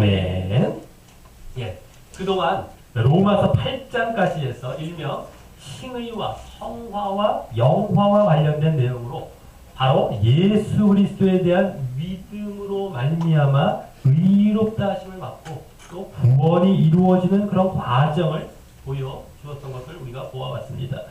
네. 예. 그동안 로마서 8장까지 해서 일명 칭의와 성화와 영화와 관련된 내용으로 바로 예수 그리스도에 대한 믿음으로 말미암아 의롭다 하심을 받고 또 구원이 이루어지는 그런 과정을 보여주었던 것을 우리가 보아왔습니다.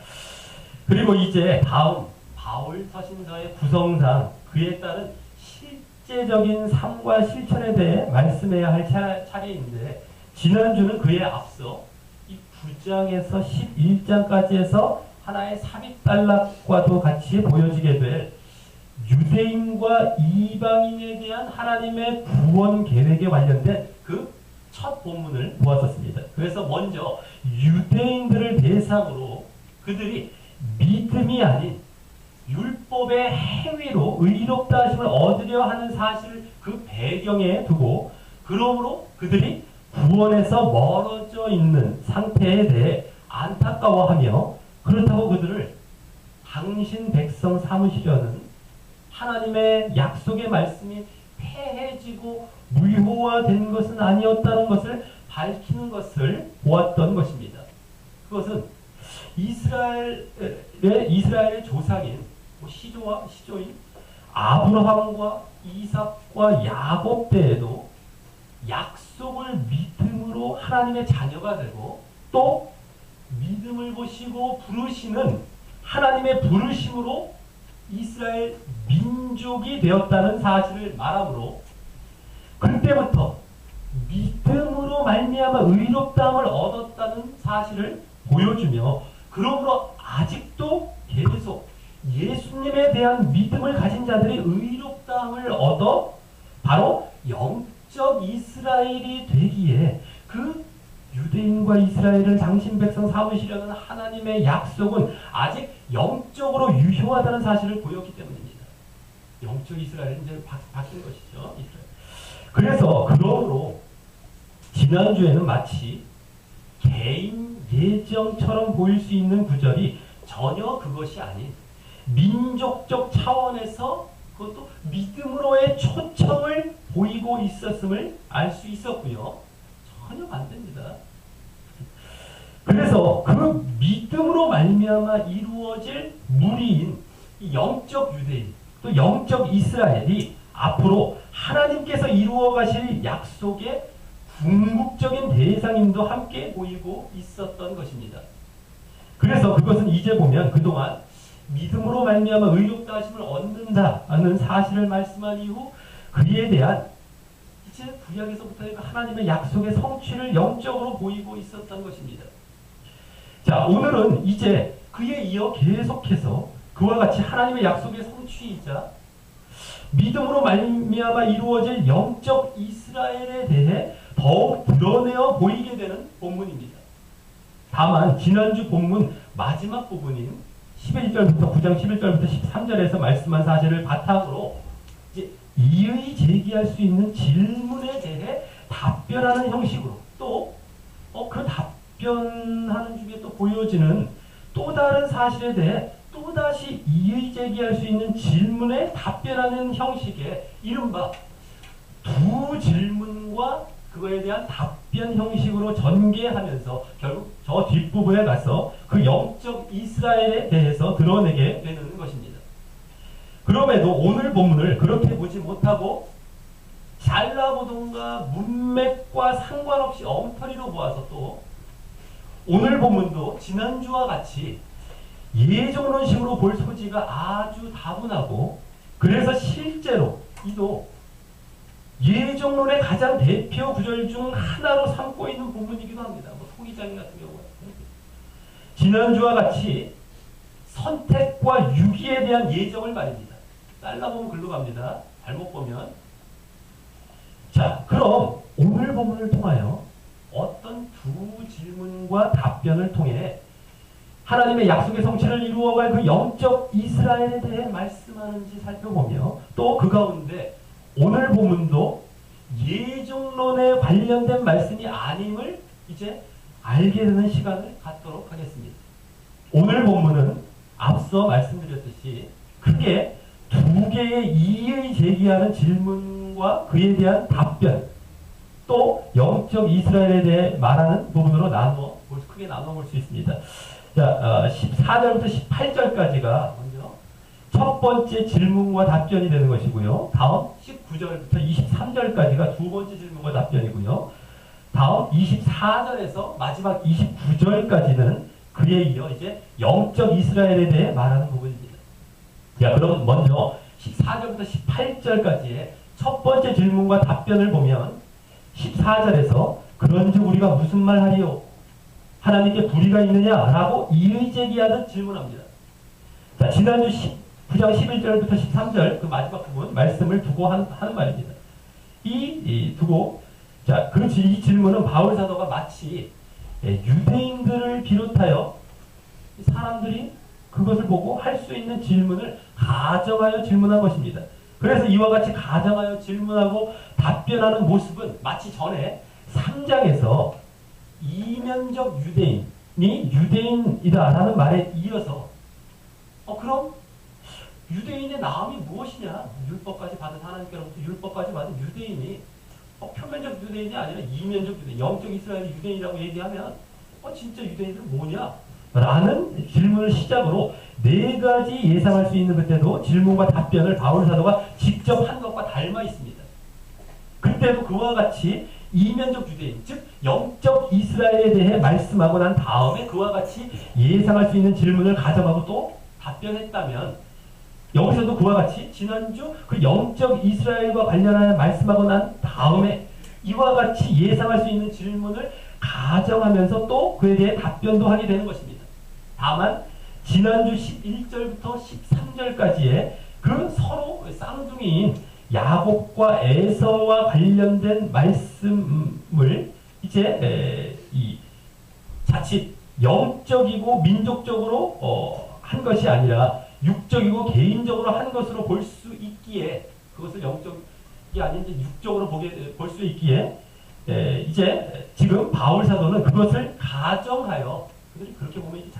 그리고 이제 다음 바울 서신서의 구성상 그에 따른 실제적인 삶과 실천에 대해 말씀해야 할 차례인데, 지난주는 그에 앞서 이 9장에서 11장까지 해서 하나의 삽입단락과도 같이 보여지게 될 유대인과 이방인에 대한 하나님의 구원 계획에 관련된 그 첫 본문을 보았었습니다. 그래서 먼저 유대인들을 대상으로 그들이 믿음이 아닌 율법의 행위로 의롭다 하심을 얻으려 하는 사실을 그 배경에 두고, 그러므로 그들이 구원에서 멀어져 있는 상태에 대해 안타까워하며, 그렇다고 그들을 당신 백성 삼으시려는 하나님의 약속의 말씀이 폐해지고 무효화된 것은 아니었다는 것을 밝히는 것을 보았던 것입니다. 그것은 이스라엘의 조상인 시조인 아브라함과 이삭과 야곱 때에도 약속을 믿음으로 하나님의 자녀가 되고, 또 믿음을 보시고 부르시는 하나님의 부르심으로 이스라엘 민족이 되었다는 사실을 말하므로, 그때부터 믿음으로 말미암아 의롭다함을 얻었다는 사실을 보여주며, 그러므로 아직도 계속 예수님에 대한 믿음을 가진 자들이 의롭다함을 얻어 바로 영적 이스라엘이 되기에, 그 유대인과 이스라엘을 당신 백성 삼으시려는 하나님의 약속은 아직 영적으로 유효하다는 사실을 보였기 때문입니다. 영적 이스라엘은 이제 바뀐 것이죠. 이스라엘. 그래서 그러므로 지난주에는 마치 개인 예정처럼 보일 수 있는 구절이 전혀 그것이 아닌 민족적 차원에서 그것도 믿음으로의 초청을 보이고 있었음을 알 수 있었고요. 전혀 반대입니다. 그래서 그 믿음으로 말미암아 이루어질 무리인 영적 유대인, 또 영적 이스라엘이 앞으로 하나님께서 이루어 가실 약속의 궁극적인 대상임도 함께 보이고 있었던 것입니다. 그래서 그것은 이제 보면 그동안 믿음으로 말미암아 의롭다 하심을 얻는다는 사실을 말씀한 이후 그에 대한 이제 구약에서부터 하나님의 약속의 성취를 영적으로 보이고 있었던 것입니다. 자, 오늘은 이제 그에 이어 계속해서 그와 같이 하나님의 약속의 성취이자 믿음으로 말미암아 이루어질 영적 이스라엘에 대해 더욱 드러내어 보이게 되는 본문입니다. 다만 지난주 본문 마지막 부분인 11절부터 9장 11절부터 13절에서 말씀한 사실을 바탕으로 이제 이의 제기할 수 있는 질문에 대해 답변하는 형식으로, 또 그 답변하는 중에 또 보여지는 또 다른 사실에 대해 또다시 이의 제기할 수 있는 질문에 답변하는 형식의 이른바 두 질문과 그거에 대한 답변 형식으로 전개하면서 결국 저 뒷부분에 가서 그 영적 이스라엘에 대해서 드러내게 되는 것입니다. 그럼에도 오늘 본문을 그렇게 보지 못하고 잘라보던가 문맥과 상관없이 엉터리로 보아서 또 오늘 본문도 지난주와 같이 예정론식으로 볼 소지가 아주 다분하고, 그래서 실제로 이도 예정론의 가장 대표 구절 중 하나로 삼고 있는 본문이기도 합니다. 토기장인 같은 경우는 지난주와 같이 선택과 유기에 대한 예정을 말입니다. 잘라보면 글로 갑니다. 잘못 보면. 자, 그럼 오늘 본문을 통하여 어떤 두 질문과 답변을 통해 하나님의 약속의 성취를 이루어갈 그 영적 이스라엘에 대해 말씀하는지 살펴보며, 또 그 가운데 오늘 본문도 예정론에 관련된 말씀이 아님을 이제 알게 되는 시간을 갖도록 하겠습니다. 오늘 본문은 앞서 말씀드렸듯이 크게 두 개의 이의 제기하는 질문과 그에 대한 답변, 또 영적 이스라엘에 대해 말하는 부분으로 크게 나눠 볼 수 있습니다. 자, 14절부터 18절까지가 먼저 첫 번째 질문과 답변이 되는 것이고요. 다음 19절부터 23절까지가 두 번째 질문과 답변이고요. 다음 24절에서 마지막 29절까지는 그에 이어 이제 영적 이스라엘에 대해 말하는 부분입니다. 자, 그럼 먼저 14절부터 18절까지의 첫 번째 질문과 답변을 보면 14절에서 그런즉 우리가 무슨 말 하리요? 하나님께 불의가 있느냐라고 이의제기하듯 질문합니다. 자, 지난주 9장 11절부터 13절 그 마지막 부분 말씀을 두고 하는 말입니다. 자, 이 질문은 바울 사도가 마치 유대인들을 비롯하여 사람들이 그것을 보고 할 수 있는 질문을 가정하여 질문한 것입니다. 그래서 이와 같이 가정하여 질문하고 답변하는 모습은 마치 전에 3장에서 이면적 유대인이 유대인이다라는 말에 이어서 그럼 유대인의 나음이 무엇이냐? 율법까지 받은 하나님께로부터 율법까지 받은 유대인이 표면적 유대인이 아니라 이면적 유대인, 영적 이스라엘 유대인이라고 얘기하면 진짜 유대인들은 뭐냐? 라는 질문을 시작으로 네 가지 예상할 수 있는 그때도 질문과 답변을 바울 사도가 직접 한 것과 닮아 있습니다. 그때도 그와 같이 이면적 유대인, 즉 영적 이스라엘에 대해 말씀하고 난 다음에 그와 같이 예상할 수 있는 질문을 가정하고 또 답변했다면 여기서도 그와 같이 지난주 그 영적 이스라엘과 관련하여 말씀하고 난 다음에 이와 같이 예상할 수 있는 질문을 가정하면서 또 그에 대해 답변도 하게 되는 것입니다. 다만 지난주 11절부터 13절까지의 그 서로 쌍둥이인 야곱과 에서와 관련된 말씀을 이제 자칫 영적이고 민족적으로 한 것이 아니라 육적이고 개인적으로 한 것으로 볼 수 있기에 그것을 영적이 아닌 육적으로 볼 수 있기에 이제 지금 바울 사도는 그것을 가정하여 그렇게 보면 이제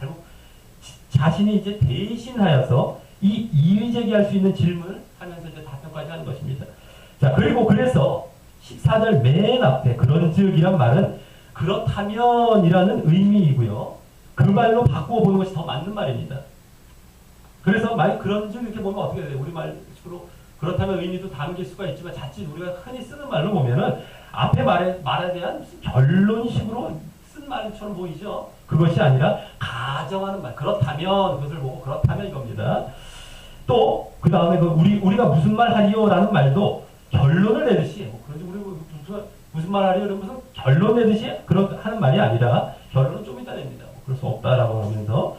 자신이 이제 대신하여서 이 이의제기할 수 있는 질문을 하면서 이제 답변까지 하는 것입니다. 자, 그리고 그래서 14절 맨 앞에 그런즉이란 말은 그렇다면이라는 의미이고요. 그 말로 바꾸어 보는 것이 더 맞는 말입니다. 그래서 만약 그런즉 이렇게 보면 어떻게 돼요? 우리말식으로 그렇다면 의미도 담길 수가 있지만 자칫 우리가 흔히 쓰는 말로 보면은 앞에 말에 대한 결론식으로 쓴 말처럼 보이죠. 그것이 아니라 가정하는 말. 그렇다면 그것을 보고 그렇다면 이겁니다. 또 그 다음에 우리가 무슨 말 하리요라는 말도 결론을 내듯이 그런지 우리 무슨 말 하리요 이러면서 결론 내듯이 하는 말이 아니라 결론은 좀 이따 냅니다. 그럴 수 없다라고 하면서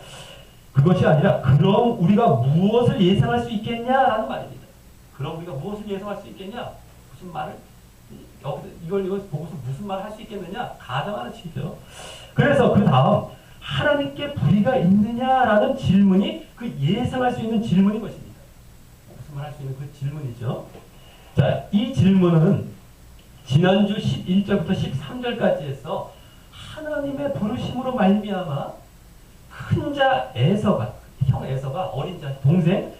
그것이 아니라 그럼 우리가 무엇을 예상할 수 있겠냐라는 말입니다. 그럼 우리가 무엇을 예상할 수 있겠냐? 무슨 말을 이걸 보고서 무슨 말을 할 수 있겠느냐? 가정하는 식이죠. 그래서 그 다음 하나님께 불의가 있느냐라는 질문이 그 예상할 수 있는 질문인 것입니다. 무슨 말 할 수 있는 그 질문이죠. 자, 이 질문은 지난주 11절부터 13절까지 해서 하나님의 부르심으로 말미암아 큰 자 에서가 형 에서가 어린 자 동생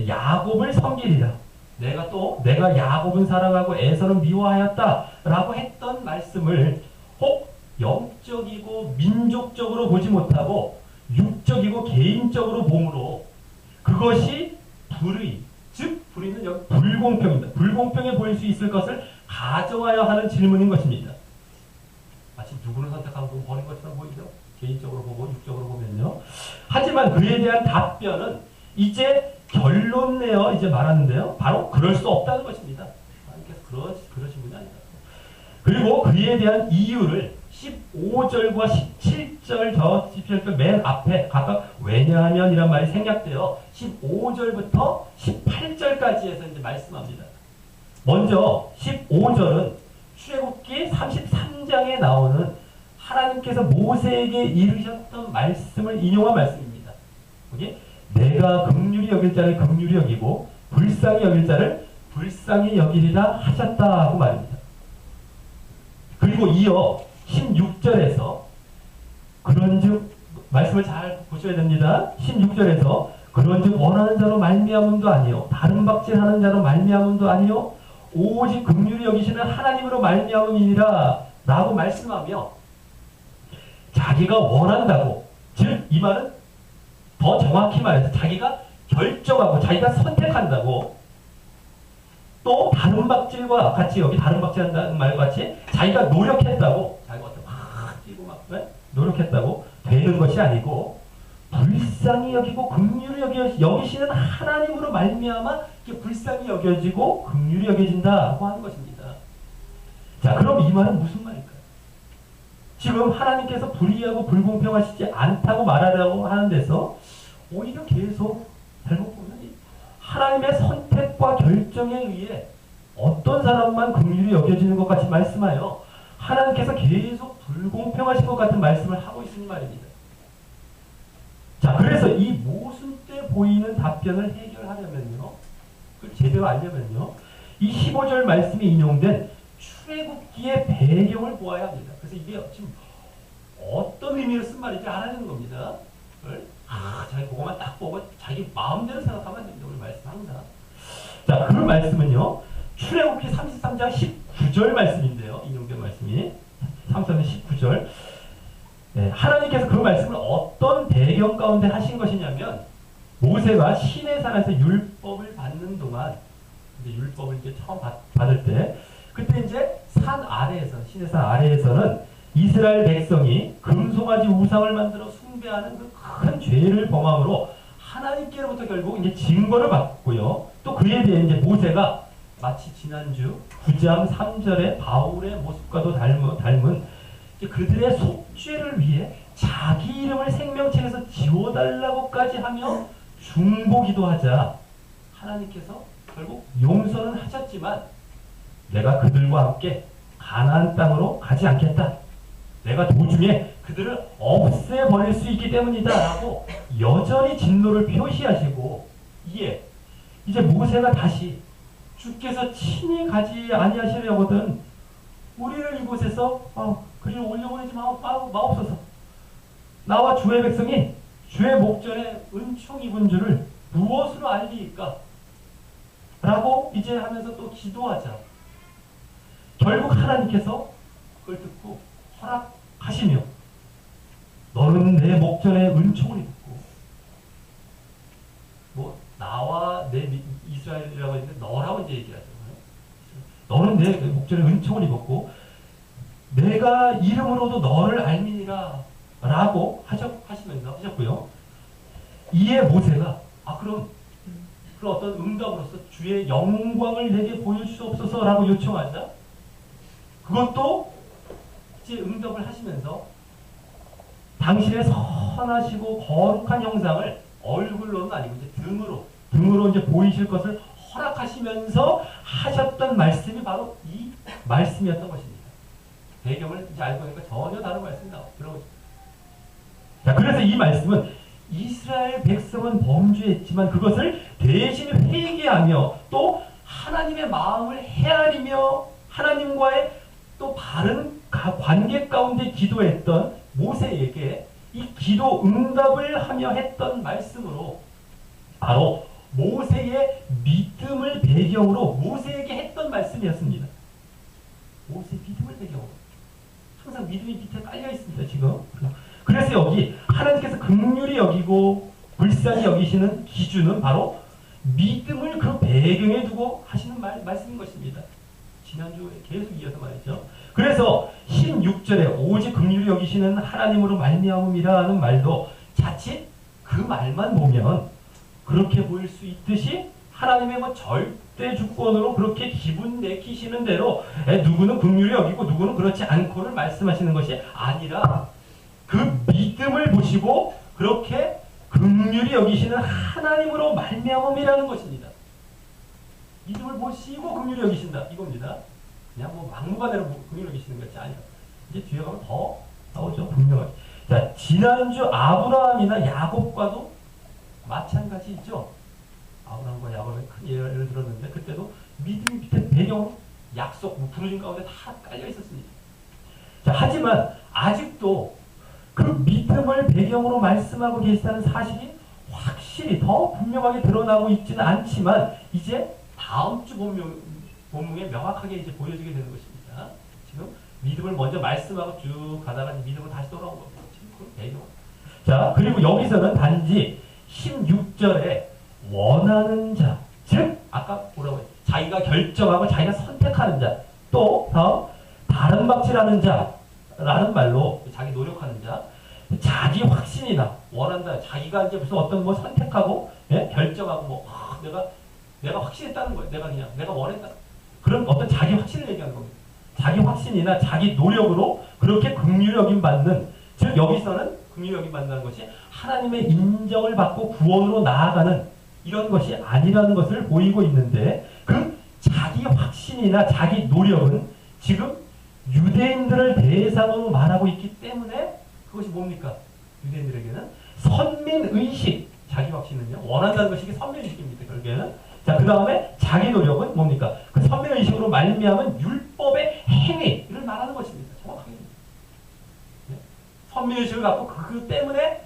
야곱을 섬기리라. 내가 야곱은 사랑하고 에서는 미워하였다라고 했던 말씀을 혹 영적이고 민족적으로 보지 못하고 육적이고 개인적으로 봄으로 그것이 불의, 즉 불의는 여기 불공평입니다. 불공평해 보일 수 있을 것을 가정하여 하는 질문인 것입니다. 마치 누구를 선택하고 버린 것처럼 보이죠? 개인적으로 보고 육적으로 보면요. 하지만 그에 대한 답변은 이제 결론 내어 이제 말하는데요. 바로 그럴 수 없다는 것입니다. 하나님께서 그러신 분이 아니다. 그리고 그에 대한 이유를 15절과 17절 17절 맨 앞에 각각 왜냐하면 이란 말이 생략되어 15절부터 18절까지 해서 이제 말씀합니다. 먼저 15절은 출애굽기 33장에 나오는 하나님께서 모세에게 이르셨던 말씀을 인용한 말씀입니다. 거기 내가 긍휼히 여길 자를 긍휼히 여기고 불쌍히 여길 자를 불쌍히 여기리라 하셨다고 말입니다. 그리고 이어 16절에서 그런즉 말씀을 잘 보셔야 됩니다. 16절에서 그런즉 원하는 자로 말미암음도 아니요 다른 박질하는 자로 말미암음도 아니요 오직 긍휼히 여기시는 하나님으로 말미암음이니라 라고 말씀하며 자기가 원한다고, 즉 이 말은 더 정확히 말해서 자기가 결정하고 자기가 선택한다고, 또 다른 박질과 같이, 여기 다른 박질한다는 말과 같이 자기가 노력했다고, 자기가 어떤 막 뛰고 막 노력했다고 되는 것이 아니고 불쌍히 여기고 긍휼히 여기시는 하나님으로 말미암아 이게 불쌍히 여겨지고 긍휼히 여겨진다고 하는 것입니다. 자, 그럼 이 말은 무슨 말일까요? 지금 하나님께서 불의하고 불공평하시지 않다고 말하려고 하는 데서 오히려 계속 잘못 보면 하나님의 선택과 결정에 의해 어떤 사람만 긍휼히 여겨지는 것 같이 말씀하여 하나님께서 계속 불공평하신 것 같은 말씀을 하고 있는 말입니다. 자, 그래서 이 모순 때 보이는 답변을 해결하려면요, 그 제대로 알려면요, 이 15절 말씀이 인용된 출애굽기의 배경을 보아야 합니다. 그래서 이게 지금 어떤 의미로 쓴 말인지 알아야 되는 겁니다. 자기 그것만 딱 보고 자기 마음대로 생각하면 안 됩니다. 오늘 말씀 항상. 자, 그 말씀은요, 출애굽기 33장 19절 말씀인데요. 인용된 말씀이 33장 19절. 네, 하나님께서 그 말씀을 어떤 배경 가운데 하신 것이냐면, 모세가 시내산에서 율법을 받는 동안, 이제 율법을 이제 처음 받을 때, 그때 이제 산 아래에서, 시내산 아래에서는 이스라엘 백성이 금송아지 우상을 만들어 숭배하는 그 큰 죄를 범함으로 하나님께로부터 결국 이제 징벌을 받고요. 또 그에 대해 이제 모세가 마치 지난주 9장 3절의 바울의 모습과도 닮은 그들의 속죄를 위해 자기 이름을 생명책에서 지워달라고까지 하며 중보기도 하자 하나님께서 결국 용서는 하셨지만 내가 그들과 함께 가나안 땅으로 가지 않겠다. 내가 도중에 그들을 없애버릴 수 있기 때문이다 라고 여전히 진노를 표시하시고, 이제 모세가 다시 주께서 친히 가지 아니하시려거든 우리를 이곳에서 그리 올려보내지 마옵소서. 나와 주의 백성이 주의 목전에 은총 입은 줄을 무엇으로 알리까? 라고 이제 하면서 또 기도하자. 결국 하나님께서 그걸 듣고 허락하시며 너는 내 목전에 은총을 입고, 뭐 나와 내 이스라엘이라고 했는데 너라고 이제 얘기하잖아요. 너는 내 목전에 은총을 입었고 내가 이름으로도 너를 알미니라 라고 하시면서 하셨고요. 이에 모세가 그럼 어떤 응답으로서 주의 영광을 내게 보여주시옵소서 라고 요청하자 그것도 이제 응답을 하시면서 당신의 선하시고 거룩한 형상을 얼굴로는 아니고 이제 등으로 이제 보이실 것을 허락하시면서 하셨던 말씀이 바로 이 말씀이었던 것입니다. 배경을 이제 알고 보니까 전혀 다른 말씀이 들어오죠. 자, 그래서 이 말씀은 이스라엘 백성은 범죄했지만 그것을 대신 회개하며 또 하나님의 마음을 헤아리며 하나님과의 또 바른 관계 가운데 기도했던 모세에게 이 기도 응답을 하며 했던 말씀으로 바로 모세의 믿음을 배경으로 모세에게 했던 말씀이었습니다. 모세의 믿음을 배경으로. 항상 믿음이 밑에 깔려 있습니다, 지금. 그래서 여기 하나님께서 긍휼히 여기고 불쌍히 여기시는 기준은 바로 믿음을 그 배경에 두고 하시는 말씀인 것입니다. 지난주에 계속 이어서 말이죠. 그래서 16절에 오직 긍휼히 여기시는 하나님으로 말미암음이라는 말도 자칫 그 말만 보면 그렇게 보일 수 있듯이 하나님의 뭐 절대 주권으로 그렇게 기분 내키시는 대로 누구는 긍휼히 여기고 누구는 그렇지 않고를 말씀하시는 것이 아니라 그 믿음을 보시고 그렇게 긍휼히 여기시는 하나님으로 말미암음이라는 것입니다. 믿음을 보시고 긍휼히 여기신다 이겁니다. 그냥 뭐 막무가내로 긍휼히 여기시는 것이 아니라 이제 뒤에 가면 더 나오죠. 분명하게. 자, 지난주 아브라함이나 야곱과도 마찬가지죠. 아브라함과 야곱의 큰 예를 들었는데 그때도 믿음이 밑에 배경으로 약속, 부르심 가운데 다 깔려 있었습니다. 자, 하지만 아직도 그 믿음을 배경으로 말씀하고 계시다는 사실이 확실히 더 분명하게 드러나고 있지는 않지만 이제 다음 주 본문에 명확하게 이제 보여지게 되는 것입니다. 지금 믿음을 먼저 말씀하고 쭉 가다가 믿음으로 다시 돌아온 겁니다. 지금 그 배경. 자, 그리고 여기서는 단지 16절에 원하는 자, 즉 아까 뭐라고 했죠? 자기가 결정하고 자기가 선택하는 자, 또 다음 다른 박질하는 자라는 말로 자기 노력하는 자, 자기 확신이나 원한다. 자기가 이제 무슨 어떤 뭐 선택하고 예? 결정하고 뭐 내가 확신했다는 거예요. 내가 원했다. 그런 어떤 자기 확신을 얘기하는 겁니다. 자기 확신이나 자기 노력으로 그렇게 긍휼 여김 받는, 즉 여기서는 긍휼 여김 받는다는 것이 하나님의 인정을 받고 구원으로 나아가는 이런 것이 아니라는 것을 보이고 있는데, 그 자기 확신이나 자기 노력은 지금 유대인들을 대상으로 말하고 있기 때문에 그것이 뭡니까? 유대인들에게는 선민의식, 자기 확신은요 원한다는 것이 선민의식입니다. 결국에는. 자, 그 다음에 자기 노력은 뭡니까? 그 선민의식으로 말미암은 율법의 행위를 말하는 것입니다. 정확하게. 네? 선민의식을 갖고 그 때문에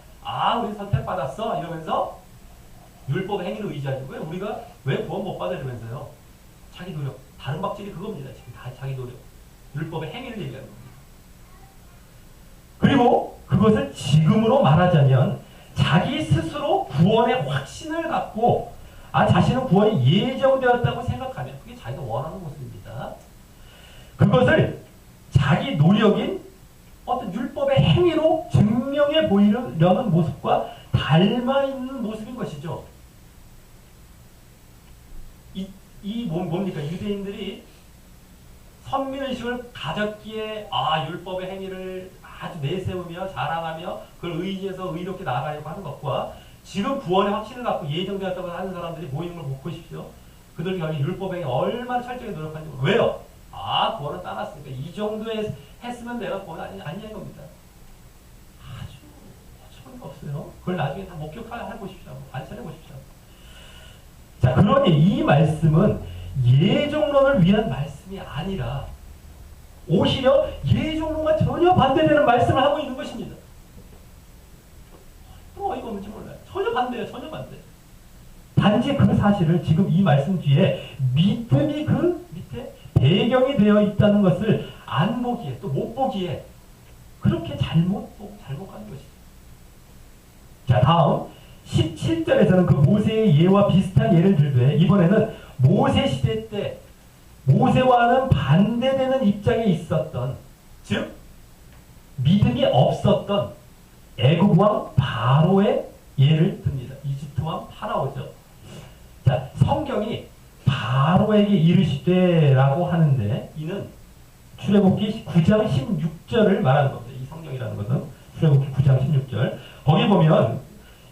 우리 선택받았어 이러면서 율법의 행위를 의지하지. 우리가 왜 구원 못 받아 이러면서요. 자기 노력. 다른 박질이 그겁니다. 지금 다 자기 노력. 율법의 행위를 얘기하는 겁니다. 그리고 그것을 지금으로 말하자면 자기 스스로 구원의 확신을 갖고 자신은 구원이 예정되었다고 생각하면 그게 자기가 원하는 모습입니다. 그것을 자기 노력인 어떤 율법의 행위로 증명해 보이려는 모습과 닮아 있는 모습인 것이죠. 뭡니까? 유대인들이 선민의식을 가졌기에 율법의 행위를 아주 내세우며 자랑하며 그걸 의지해서 의롭게 나아가려고 하는 것과 지금 구원의 확신을 갖고 예정되었다고 하는 사람들이 모이는 걸 보십시오. 그들이 결국 율법에 얼마나 철저히 노력하는지. 왜요? 구원은 따놨으니까 이 정도에 했으면 내가 구원 아니냐는 겁니다. 아주 어처구니가 없어요. 그걸 나중에 다 목격해 보십시오. 관찰해 보십시오. 자, 그러니 이 말씀은 예정론을 위한 말씀이 아니라 오히려 예정론과 전혀 반대되는 말씀을 하고 있는 것입니다. 또 어이가 없는지 몰라요. 전혀 반대예요. 전혀 반대. 단지 그 사실을 지금 이 말씀 뒤에 믿음이 그 밑에 배경이 되어 있다는 것을 안 보기에 또 못 보기에 그렇게 잘못 보고 잘못 가는 것이죠. 자, 다음 17절에서는 그 모세의 예와 비슷한 예를 들되 이번에는 모세 시대 때 모세와는 반대되는 입장에 있었던, 즉 믿음이 없었던 애굽 왕 바로의 예를 듭니다. 이집트 왕 파라오죠. 자, 성경이 바로에게 이르시되라고 하는데 이는 출애굽기 9장 16절을 말하는 겁니다. 이 성경이라는 것은 출애굽기 9장 16절. 거기 보면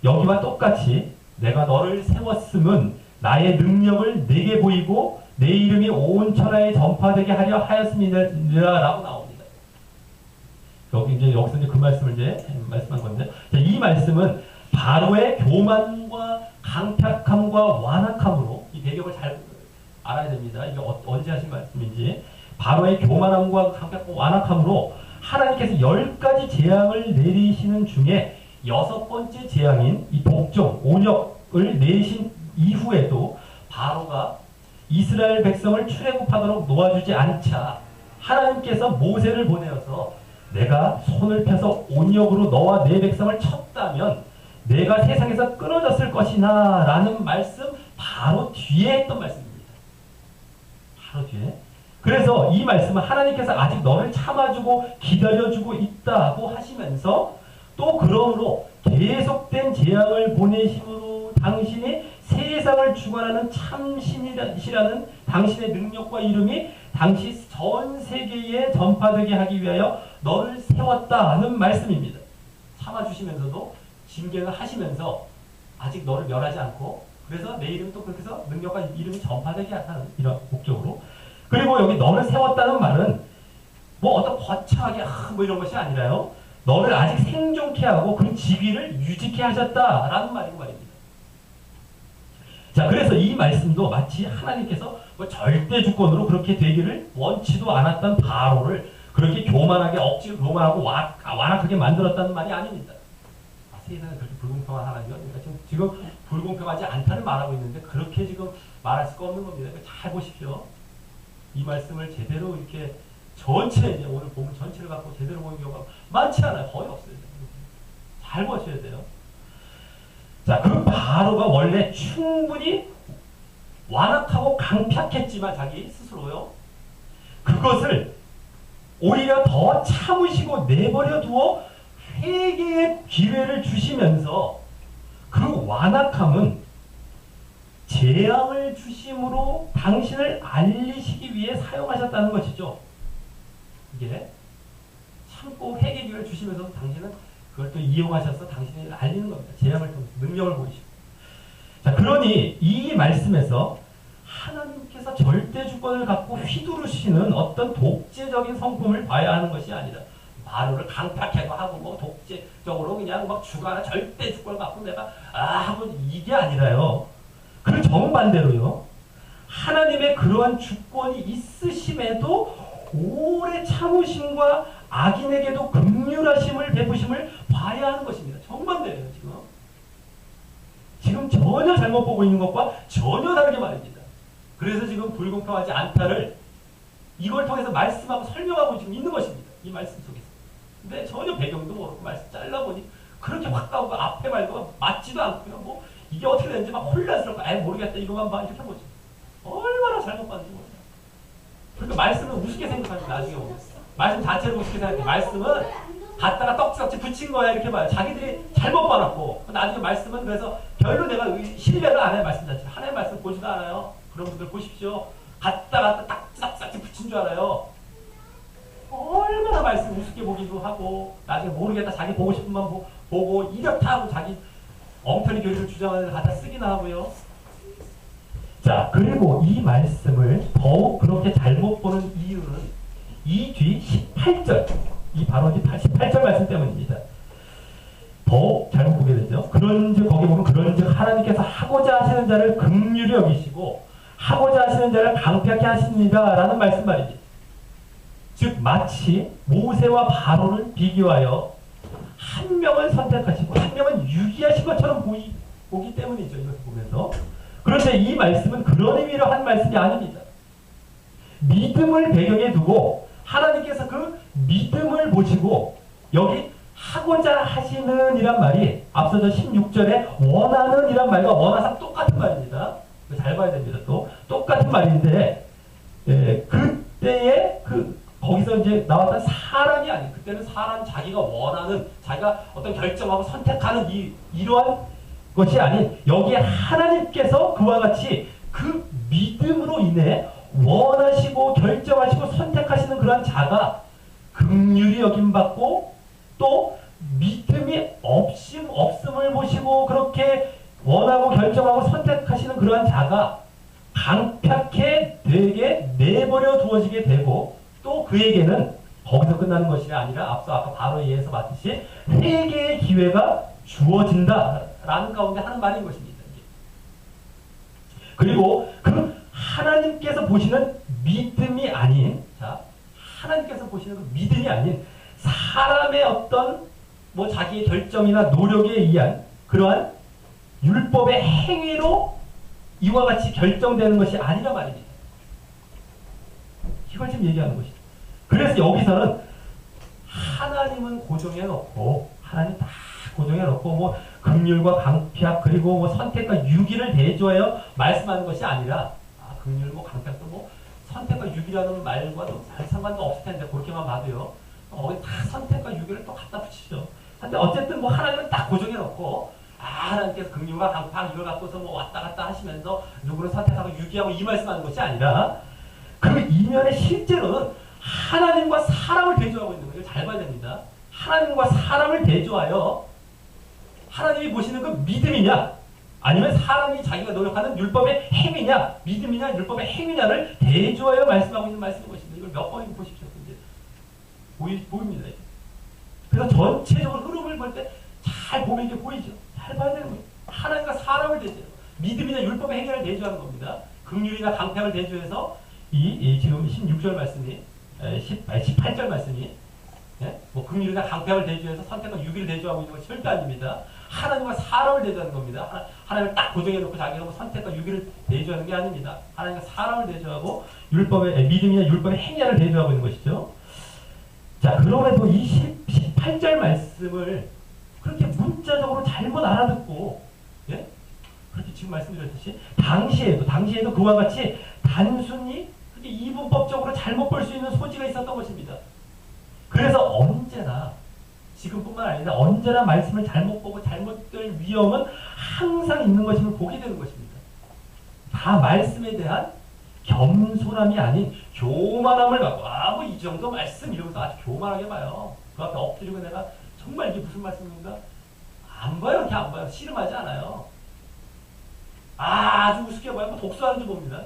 여기와 똑같이 내가 너를 세웠음은 나의 능력을 내게 보이고 내 이름이 온 천하에 전파되게 하려 하였음이라라고 나옵니다. 여기서 그 말씀을 말씀한 건데, 자, 이 말씀은 바로의 교만과 강팍함과 완악함으로 이 배경을 잘 알아야 됩니다. 이게 언제 하신 말씀인지. 바로의 교만함과 강팍함과 완악함으로 하나님께서 10가지 재앙을 내리시는 중에 6번째 재앙인 이 독종, 온역을 내신 이후에도 바로가 이스라엘 백성을 출애굽하도록 놓아주지 않자 하나님께서 모세를 보내어서 내가 손을 펴서 온역으로 너와 내 백성을 쳤다면 내가 세상에서 끊어졌을 것이나 라는 말씀 바로 뒤에 했던 말씀입니다. 바로 뒤에. 그래서 이 말씀은 하나님께서 아직 너를 참아주고 기다려주고 있다고 하시면서 또 그러므로 계속된 재앙을 보내심으로 당신이 세상을 주관하는 참신이시라는 당신의 능력과 이름이 당시 전 세계에 전파되게 하기 위하여 너를 세웠다는 말씀입니다. 참아주시면서도 징계를 하시면서 아직 너를 멸하지 않고 그래서 내 이름이 또 그렇게 해서 능력과 이름이 전파되게 하는 이런 목적으로. 그리고 여기 너를 세웠다는 말은 뭐 어떤 거창하게 뭐 이런 것이 아니라요. 너를 아직 생존케 하고 그 직위를 유지케 하셨다라는 말이고 말입니다. 자, 그래서 이 말씀도 마치 하나님께서 뭐 절대 주권으로 그렇게 되기를 원치도 않았던 바로를 그렇게 교만하게 억지로 교만하고 완악하게 만들었다는 말이 아닙니다. 세상에 그렇게 불공평한 하나님이요. 그러니까 지금 불공평하지 않다는 말하고 있는데 그렇게 지금 말할 수가 없는 겁니다. 잘 보십시오. 이 말씀을 제대로 이렇게 전체 이제 오늘 보면 전체를 갖고 제대로 보는 경우가 많지 않아요. 거의 없어요. 잘 보셔야 돼요. 자, 그 바로가 원래 충분히 완악하고 강팍했지만 자기 스스로요. 그것을 오히려 더 참으시고 내버려 두어 회개의 기회를 주시면서 그 완악함은 재앙을 주심으로 당신을 알리시기 위해 사용하셨다는 것이죠. 이게 참고 회개 기회를 주시면서 당신은 그걸 또 이용하셔서 당신을 알리는 겁니다. 재앙을 통해서 능력을 보이시고. 자, 그러니 이 말씀에서 하나님께서 절대 주권을 갖고 휘두르시는 어떤 독재적인 성품을 봐야 하는 것이 아니라 바로를 강팍하게 하고 뭐 독재적으로 그냥 막 주관하 절대 주권을 갖고 내가 하고 이게 아니라요. 그 정반대로요. 하나님의 그러한 주권이 있으심에도 오래 참으심과 악인에게도 긍휼하심을 베푸심을 봐야 하는 것입니다. 정반대예요. 지금 전혀 잘못 보고 있는 것과 전혀 다르게 말입니다. 그래서 지금 불공평하지 않다를 이걸 통해서 말씀하고 설명하고 지금 있는 것입니다. 이 말씀 속에서. 근데 전혀 배경도 모르고 말씀 잘라보니 그렇게 확 가고 앞에 말과 맞지도 않고요. 뭐 이게 어떻게 되는지 막 혼란스럽고 모르겠다 이거만 봐 이렇게 보죠. 얼마나 잘못 봤는지 모르죠. 그러니까 말씀은 우습게 생각하면 나중에 오면 말씀 자체를 우습게 생각해. 말씀은 갖다가 떡지같이 붙인 거야 이렇게 봐요. 자기들이 잘못 봐놨고 나중에 말씀은 그래서 별로 내가 신뢰를 안 해요. 말씀 자체 하나의 말씀 보지도 않아요. 그런 분들 보십시오. 갖다가 딱딱딱지 붙인 줄 알아요. 얼마나 말씀 우습게 보기도 하고 나중에 모르겠다 자기 보고 싶은 만 보고 이렇다 하고 자기 엉터리 교리를 주장하는 갖다 쓰기나 하고요. 자, 그리고 이 말씀을 더욱 그렇게 잘못 보는 이유는 이 뒤 18절 이 바로 18절 말씀 때문입니다. 더욱 잘못 보게 되죠. 그런즉 거기 보면 그런즉 하나님께서 하고자 하시는 자를 긍휼히 여기시고 하고자 하시는 자를 강팍하게 하십니다 라는 말씀 말입니다. 즉 마치 모세와 바로를 비교하여 한 명을 선택하시고 한 명은 유기하신 것처럼 보기 때문이죠. 이것을 보면서. 그런데 이 말씀은 그런 의미로 한 말씀이 아닙니다. 믿음을 배경에 두고 하나님께서 그 믿음을 보시고 여기 하고자 하시는 이란 말이 앞서서 16절에 원하는 이란 말과 원하상 똑같은 말입니다. 잘 봐야 됩니다. 또 똑같은 말인데 그때에 거기서 이제 나왔던 사람이 아니에요. 그때는 사람 자기가 원하는 자기가 어떤 결정하고 선택하는 이러한 것이 아닌 여기에 하나님께서 그와 같이 그 믿음으로 인해 원하시고 결정하시고 선택하시는 그러한 자가 긍휼히 여김받고 또 믿음이 없음을 보시고 그렇게 원하고 결정하고 선택하시는 그러한 자가 강팍해 되게 내버려 두어지게 되고 또 그에게는 거기서 끝나는 것이 아니라 앞서 아까 바로에 의해서 봤듯이 회개의 기회가 주어진다라는 가운데 하는 말인 것입니다. 그리고 그 하나님께서 보시는 믿음이 아닌 하나님께서 보시는 그 믿음이 아닌 사람의 어떤 뭐 자기의 결정이나 노력에 의한 그러한 율법의 행위로 이와 같이 결정되는 것이 아니라 말입니다. 이걸 지금 얘기하는 것이죠. 그래서 여기서는 하나님은 고정해놓고 하나님 다 고정해놓고 뭐 긍휼과 강팍 그리고 뭐 선택과 유기를 대조하여 말씀하는 것이 아니라 긍휼 뭐 강팍도 뭐 선택과 유기라는 말과도 상관도 없을 텐데 그렇게만 봐도요. 거기 다 선택과 유기를 또 갖다 붙이죠. 근데 어쨌든 뭐 하나님은 딱 고정해놓고 하나님께서 긍휼과 강팍 이걸 갖고서 뭐 왔다 갔다 하시면서 누구를 선택하고 유기하고 이 말씀하는 것이 아니라 그 이면에 실제로는 하나님과 사람을 대조하고 있는 거예요. 잘 봐야 됩니다. 하나님과 사람을 대조하여 하나님이 보시는 그 믿음이냐 아니면 사람이 자기가 노력하는 율법의 행위냐 믿음이냐 율법의 행위냐를 대조하여 말씀하고 있는 말씀인 것입니다. 이걸 몇 번이고 보십시오. 이제 보입니다. 그래서 전체적으로 흐름을 볼 때 잘 보면 이게 보이죠. 잘 봐야 되는 거예요. 하나님과 사람을 대조해요. 믿음이나 율법의 행위를 대조하는 겁니다. 긍휼이나 강팍을 대조해서 이 지금 16절 말씀이 18절 말씀이 뭐 긍휼이나 강팍을 대조해서 선택과 유기를 대조하고 있는 것이 절대 아닙니다. 하나님과 사람을 대조하는 겁니다. 하나님을 딱 고정해놓고 자기가 선택과 유기를 대조하는 게 아닙니다. 하나님과 사람을 대조하고 율법의 믿음이나 율법의 행위를 대조하고 있는 것이죠. 자, 그럼에도 이 18절 말씀을 그렇게 문자적으로 잘못 알아듣고, 예? 그렇게 지금 말씀드렸듯이 당시에도 그와 같이 단순히 그렇게 이분법적으로 잘못 볼 수 있는 소지가 있었던 것입니다. 그래서 언제나 지금뿐만 아니라 언제나 말씀을 잘못 보고 잘못될 위험은 항상 있는 것임을 보게 되는 것입니다. 다 말씀에 대한 겸손함이 아닌 교만함을 갖고 뭐 이 정도 말씀 이러면서 아주 교만하게 봐요. 그 앞에 엎드리고 내가 정말 이게 무슨 말씀인가? 안 봐요. 이렇게 안 봐요. 씨름하지 않아요. 아주 우습게 봐요. 독서하는 줄 봅니다.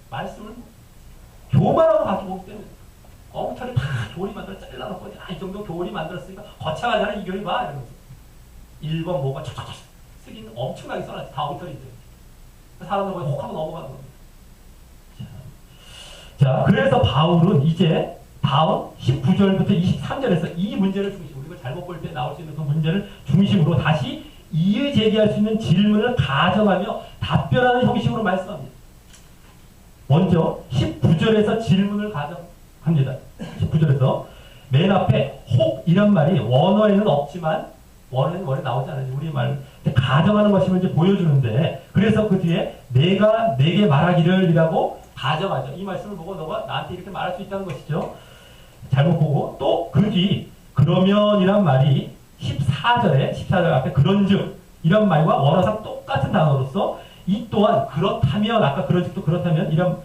말씀을 교만하고 갖고 보기 때문에 엉터리 다 교리 만들어 잘라놓고 이 정도 교리 만들었으니까 거창하잖아 이 교리 봐 이러면서 1번 뭐가 촥촥촥 쓰기는 엄청나게 써놨지. 다 엉터리인데 사람들 거의 혹하고 넘어가는 겁니다. 자, 그래서 바울은 이제 다음 19절부터 23절에서 이 문제를 중심으로 이걸 잘못 볼 때 나올 수 있는 그 문제를 중심으로 다시 이의 제기할 수 있는 질문을 가정하며 답변하는 형식으로 말씀합니다. 먼저 19절에서 질문을 가정합니다. 19절에서 맨 앞에 혹이란 말이 원어에는 없지만 원어는 원래 나오지 않아요. 우리말 가정하는 것임을 이제 보여주는데 그래서 그 뒤에 내가 내게 말하기를 이라고 가정하죠. 이 말씀을 보고 너가 나한테 이렇게 말할 수 있다는 것이죠. 잘못 보고 또 그 뒤 그러면이란 말이 14절 앞에 그런즉 이런 말과 원어상 똑같은 단어로서 이 또한 그렇다면 아까 그런즉도 그렇다면 이런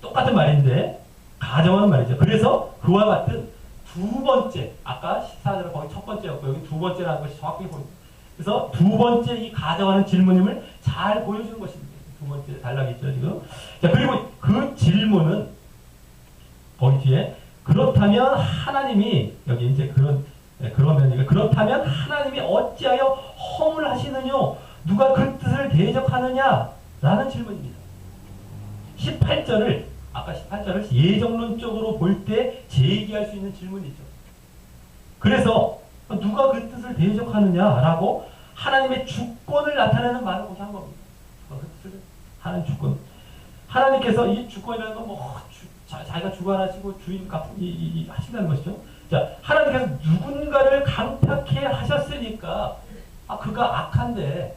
똑같은 말인데 가정하는 말이죠. 그래서 그와 같은 두 번째 아까 14절은 거기 첫 번째였고 여기 두 번째라는 것이 정확히 보입니다. 그래서 두 번째 이 가정하는 질문임을 잘 보여주는 것입니다. 두 번째 단락이죠 지금. 자 그리고 그 질문은 거기 뒤에 그렇다면 하나님이 여기 이제 그러면 그렇다면 하나님이 어찌하여 허물하시느냐 누가 그 뜻을 대적하느냐 라는 질문입니다. 18절을 아까 18절을 예정론적으로 볼 때 제기할 수 있는 질문이죠. 그래서 누가 그 뜻을 대적하느냐라고 하나님의 주권을 나타내는 말을 거기 한 겁니다. 그 뜻을 하는 주권. 하나님께서 이 주권이라는 건 자기가 주관하시고 주인 하신다는 것이죠. 자, 하나님께서 누군가를 강팍해 하셨으니까 그가 악한데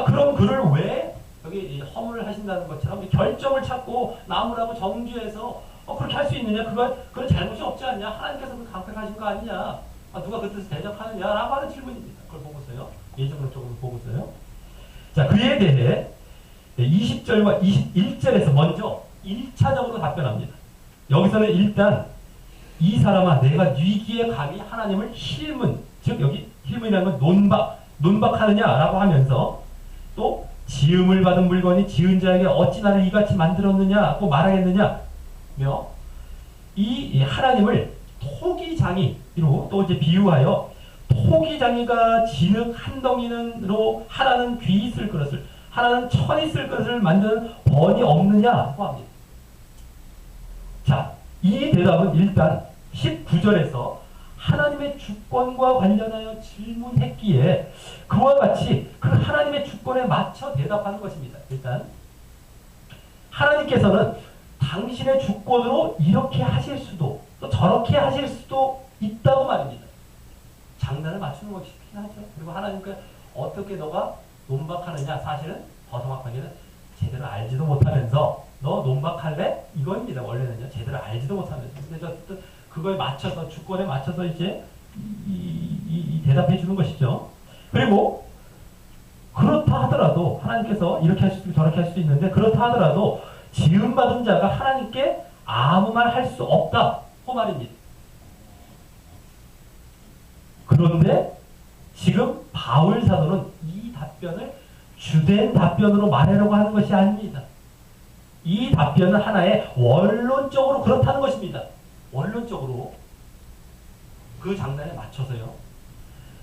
그럼 그를 왜 여기 허물을 하신다는 것처럼 결정을 찾고 나무라고 정죄해서 그렇게 할 수 있느냐? 그건 잘못이 없지 않냐? 하나님께서 그 강팍하신 거 아니냐? 누가 그 뜻을 대적하느냐? 라고 하는 질문입니다. 그걸 보고서요. 예정론적으로 보고서요. 자, 그에 대해 20절과 21절에서 먼저 1차적으로 답변합니다. 여기서는 일단 이 사람아 내가 위기에 감히 하나님을 힐문 즉 여기 힐문이라는 건 논박하느냐라고 하면서 또 지음을 받은 물건이 지은 자에게 어찌 나를 이같이 만들었느냐고 말하겠느냐며 이 하나님을 토기장이로 또 이제 비유하여 토기장이가 진흙 한 덩이로 하나는 귀 있을 그릇을 하나는 천 있을 것을 만드는 번이 없느냐고 합니다. 자, 이 대답은 일단 19절에서 하나님의 주권과 관련하여 질문했기에 그와 같이 그 하나님의 주권에 맞춰 대답하는 것입니다. 일단 하나님께서는 당신의 주권으로 이렇게 하실 수도 또 저렇게 하실 수도 있다고 말입니다. 장단을 맞추는 것이긴 하죠. 그리고 하나님께 어떻게 너가 논박하느냐 사실은 더 정확하게는 제대로 알지도 못하면서 너 논박할래? 이거입니다. 원래는요. 제대로 알지도 못하면서. 근데 어쨌든 그거에 맞춰서 주권에 맞춰서 이제 이 대답해 주는 것이죠. 그리고 그렇다 하더라도 하나님께서 이렇게 할 수도 있고 저렇게 할 수도 있는데 그렇다 하더라도 지음받은 자가 하나님께 아무 말 할 수 없다고 말입니다. 그런데 지금 바울 사도는 이 답변을 주된 답변으로 말하려고 하는 것이 아닙니다. 이 답변은 하나의 원론적으로 그렇다는 것입니다. 원론적으로 그 장단에 맞춰서요.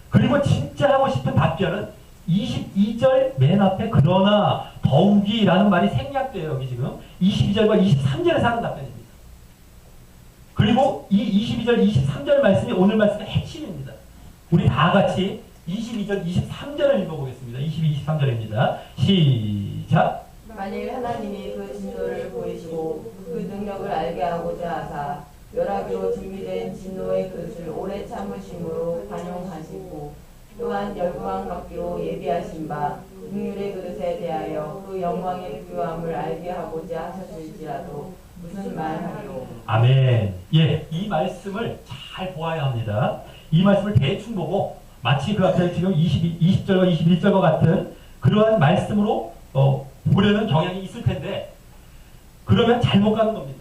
그리고 진짜 하고 싶은 답변은 22절 맨 앞에 그러나 더욱이 라는 말이 생략돼요. 여기 지금 22절과 23절에서 하는 답변입니다. 그리고 이 22절, 23절 말씀이 오늘 말씀의 핵심입니다. 우리 다 같이 22절, 23절을 읽어보겠습니다. 22, 23절입니다. 시작. 만일 하나님이 그 진노를 보이시고 그 능력을 알게 하고자 하사 멸하기로 준비된 진노의 그릇을 오래 참으심으로 관용하시고 또한 열광 받기로 예비하신 바 긍휼의 그릇에 대하여 그 영광의 부요함을 알게 하고자 하셨을지라도 무슨 말하리요. 아멘. 예, 이 말씀을 잘 보아야 합니다. 이 말씀을 대충 보고 마치 그 앞에 지금 20절과 21절과 같은 그러한 말씀으로 보려는 경향이 있을 텐데 그러면 잘못 가는 겁니다.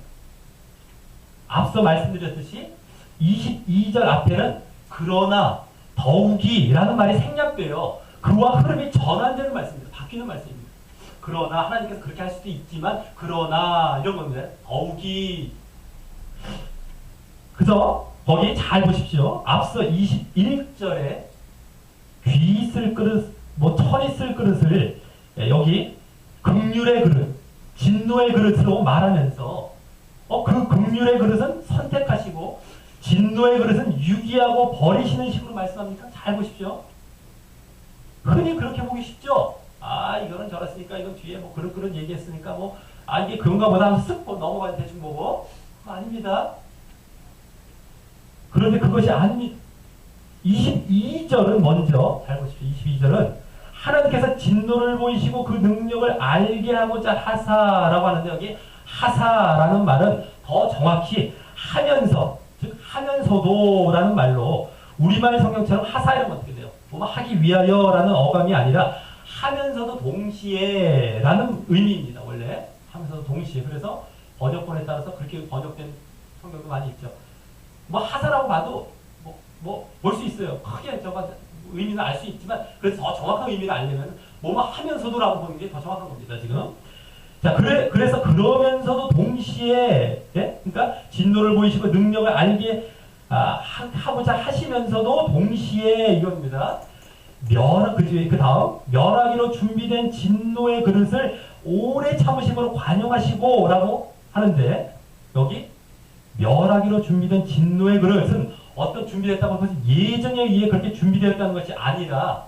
앞서 말씀드렸듯이 22절 앞에는 그러나 더욱이 라는 말이 생략돼요. 그와 흐름이 전환되는 말씀입니다. 바뀌는 말씀입니다. 그러나 하나님께서 그렇게 할 수도 있지만 그러나 이런 건데 더욱이 그래서 거기 잘 보십시오. 앞서 21절에 귀 쓸 그릇, 천이 쓸 그릇을 여기 긍휼의 그릇, 진노의 그릇으로 말하면서 그 긍휼의 그릇은 선택하시고 진노의 그릇은 유기하고 버리시는 식으로 말씀합니까? 잘 보십시오. 흔히 그렇게 보기 쉽죠? 이거는 저랬으니까 이건 뒤에 그런 얘기했으니까 이게 그런가 보다 하면서 쓱 넘어가서 대충 보고 아닙니다. 그런데 그것이 아닙니다. 22절은 먼저 잘 보십시오. 22절은 하나님께서 진노를 보이시고 그 능력을 알게 하고자 하사라고 하는데 여기 하사라는 말은 더 정확히 하면서 즉 하면서도라는 말로 우리말 성경처럼 하사 이러면 어떻게 돼요? 하기 위하여라는 어감이 아니라 하면서도 동시에라는 의미입니다. 원래 하면서도 동시에. 그래서 번역본에 따라서 그렇게 번역된 성경도 많이 있죠. 하사라고 봐도 볼 수 있어요. 크게 의미는 알 수 있지만 그래서 더 정확한 의미를 알려면 하면서도라고 보는 게 더 정확한 겁니다. 지금. 자, 그래서 그러면서도 동시에, 예? 그러니까 진노를 보이시고 능력을 알게 하고자 하시면서도 동시에 이겁니다. 그 다음 멸하기로 준비된 진노의 그릇을 오래 참으심으로 관용하시고 라고 하는데 여기 멸하기로 준비된 진노의 그릇은 어떤 준비됐다고 하는 것은 예정에 의해 그렇게 준비되었다는 것이 아니라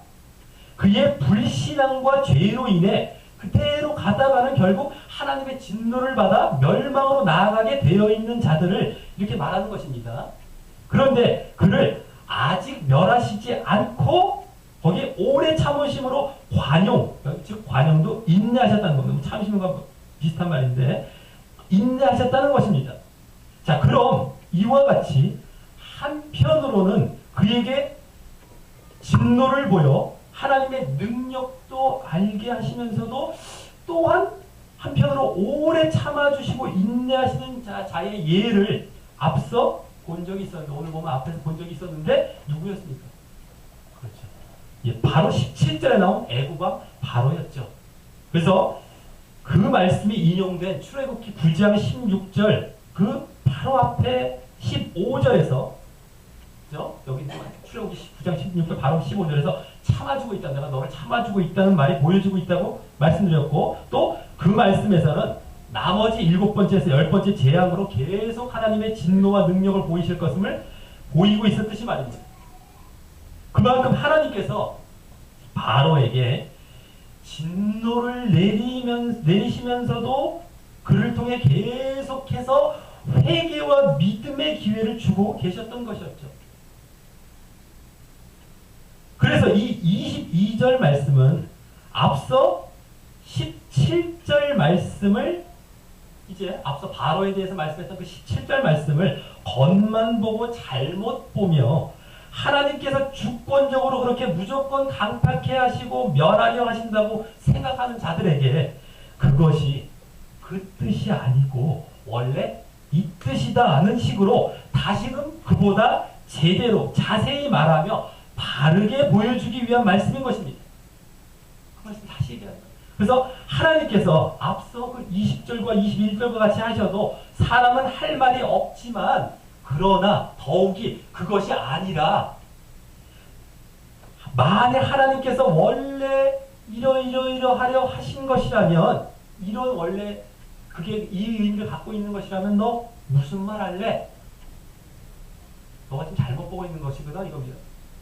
그의 불신앙과 죄로 인해 그대로 가다가는 결국 하나님의 진노를 받아 멸망으로 나아가게 되어 있는 자들을 이렇게 말하는 것입니다. 그런데 그를 아직 멸하시지 않고 거기에 오래 참으심으로 관용, 즉 관용도 인내하셨다는 겁니다. 참으심과 비슷한 말인데 인내하셨다는 것입니다. 자, 그럼 이와 같이 한편으로는 그에게 진노를 보여 하나님의 능력도 알게 하시면서도 또한 한편으로 오래 참아주시고 인내하시는 자의 예를 앞서 본 적이 있었는데 오늘 보면 앞에서 본 적이 있었는데 누구였습니까? 그렇죠. 예, 바로 17절에 나온 애국왕 바로였죠. 그래서 그 말씀이 인용된 출애굽기 9장 16절 그 바로 앞에 15절에서 여기 출애굽기 9장 16절 바로 15절에서 참아주고 있다. 내가 너를 참아주고 있다는 말이 보여주고 있다고 말씀드렸고 또 그 말씀에서는 나머지 7번째에서 10번째 재앙으로 계속 하나님의 진노와 능력을 보이실 것임을 보이고 있었듯이 말입니다. 그만큼 하나님께서 바로에게 진노를 내리시면서도 그를 통해 계속해서 회개와 믿음의 기회를 주고 계셨던 것이었죠. 그래서 이 22절 말씀은 앞서 17절 말씀을 이제 앞서 바로에 대해서 말씀했던 그 17절 말씀을 겉만 보고 잘못 보며 하나님께서 주권적으로 그렇게 무조건 강팍해 하시고 멸하려 하신다고 생각하는 자들에게 그것이 그 뜻이 아니고 원래 이 뜻이다 하는 식으로 다시금 그보다 제대로 자세히 말하며 바르게 보여주기 위한 말씀인 것입니다. 그 말씀 다시 얘기합니다. 그래서 하나님께서 앞서 그 20절과 21절과 같이 하셔도 사람은 할 말이 없지만 그러나 더욱이 그것이 아니라 만약 하나님께서 원래 이러하려 하신 것이라면 원래 그게 이 의미를 갖고 있는 것이라면 너 무슨 말 할래? 너가 지금 잘못 보고 있는 것이거든 이겁니다.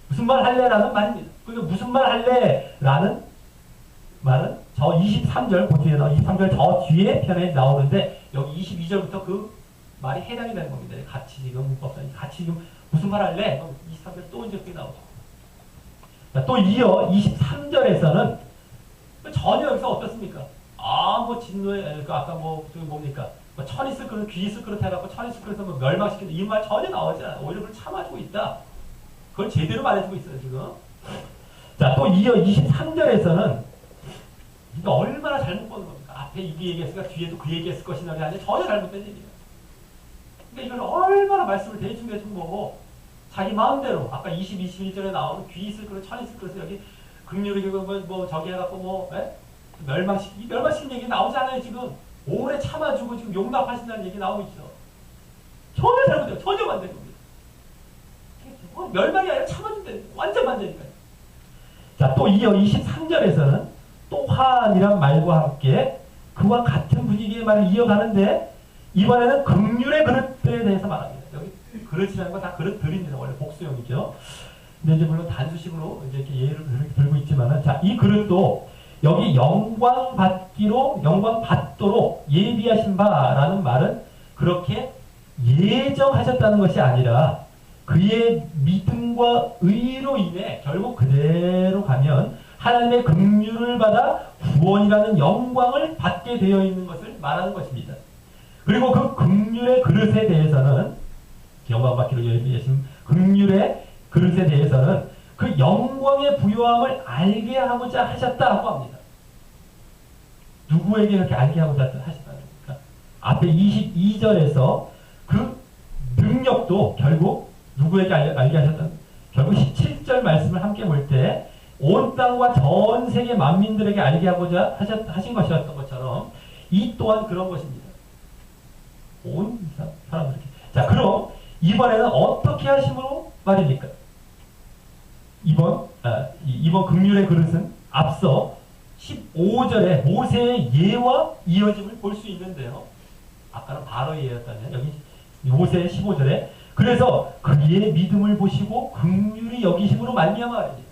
무슨 말 할래라는 말입니다. 그러니까 무슨 말 할래라는 말은 저 23절 그 뒤에 23절 저 뒤에 편에 나오는데 여기 22절부터 그 말이 해당이 되는 겁니다. 같이 지금 문법상 같이 지금 무슨 말 할래? 23절 또 이제 나오죠. 또 이어 23절에서는 전혀 여기서 어떻습니까? 뭐 진노에 그러니까 아까 뭐 뭡니까? 뭐 천이 쓸 그릇 귀 쓸 그릇 해갖고 천이 쓸 그릇에서 뭐 멸망시킨다 이 말 전혀 나오지 않아요. 오히려 그걸 참아주고 있다. 그걸 제대로 말해주고 있어요 지금. 자, 또 이어 23절에서는 이게 얼마나 잘못 보는 겁니까? 앞에 이게 얘기했으니까 뒤에도 그 얘기했을 것이냐 아니냐 전혀 잘못된 얘기예요. 그러니까 이걸 얼마나 말씀을 대충 보고 자기 마음대로 아까 21절에 나오는 귀 있을 그릇 천 있을 그릇 여기 긍휼히 뭐 저기 해갖고 뭐 멸망시킨 얘기 나오지 않아요 지금. 오래 참아주고 지금 용납하신다는 얘기 나오고 있죠. 전혀 잘못돼요. 전혀 반대인 겁니다. 멸망이 아니라 참아준다는 완전 반대니까요. 자, 또 이어 23절에서는 또한이란 말과 함께 그와 같은 분위기의 말을 이어가는데 이번에는 긍휼의 그릇들에 대해서 말합니다. 여기 그릇이라는 건 다 그릇들입니다. 원래 복수형이죠. 근데 이제 물론 단수식으로 이제 이렇게 예를 들고 있지만은 자, 이 그릇도 여기 영광 받도록 예비하신 바라는 말은 그렇게 예정하셨다는 것이 아니라 그의 믿음과 의로 인해 결국 그대로 가면 하나님의 긍휼을 받아 구원이라는 영광을 받게 되어 있는 것을 말하는 것입니다. 그리고 그 긍휼의 그릇에 대해서는 영광 받기로 예비하신 긍휼의 그릇에 대해서는 그 영광의 부요함을 알게 하고자 하셨다고 합니다. 누구에게 그렇게 알게 하고자 하셨다는 겁니까? 앞에 22절에서 그 능력도 결국 누구에게 알게 하셨다는 결국 17절 말씀을 함께 볼 때 온 땅과 전 세계 만민들에게 알게 하고자 하신 것이었던 것처럼 이 또한 그런 것입니다. 온 사람들에게. 자, 그럼 이번에는 어떻게 하심으로 말입니까? 이번 긍휼의 그릇은 앞서 15절에 모세의 예와 이어짐을 볼 수 있는데요. 아까는 바로의 예였다면 여기 모세의 15절에 그래서 그의 믿음을 보시고 긍휼히 여기심으로 말미암아 말입니다.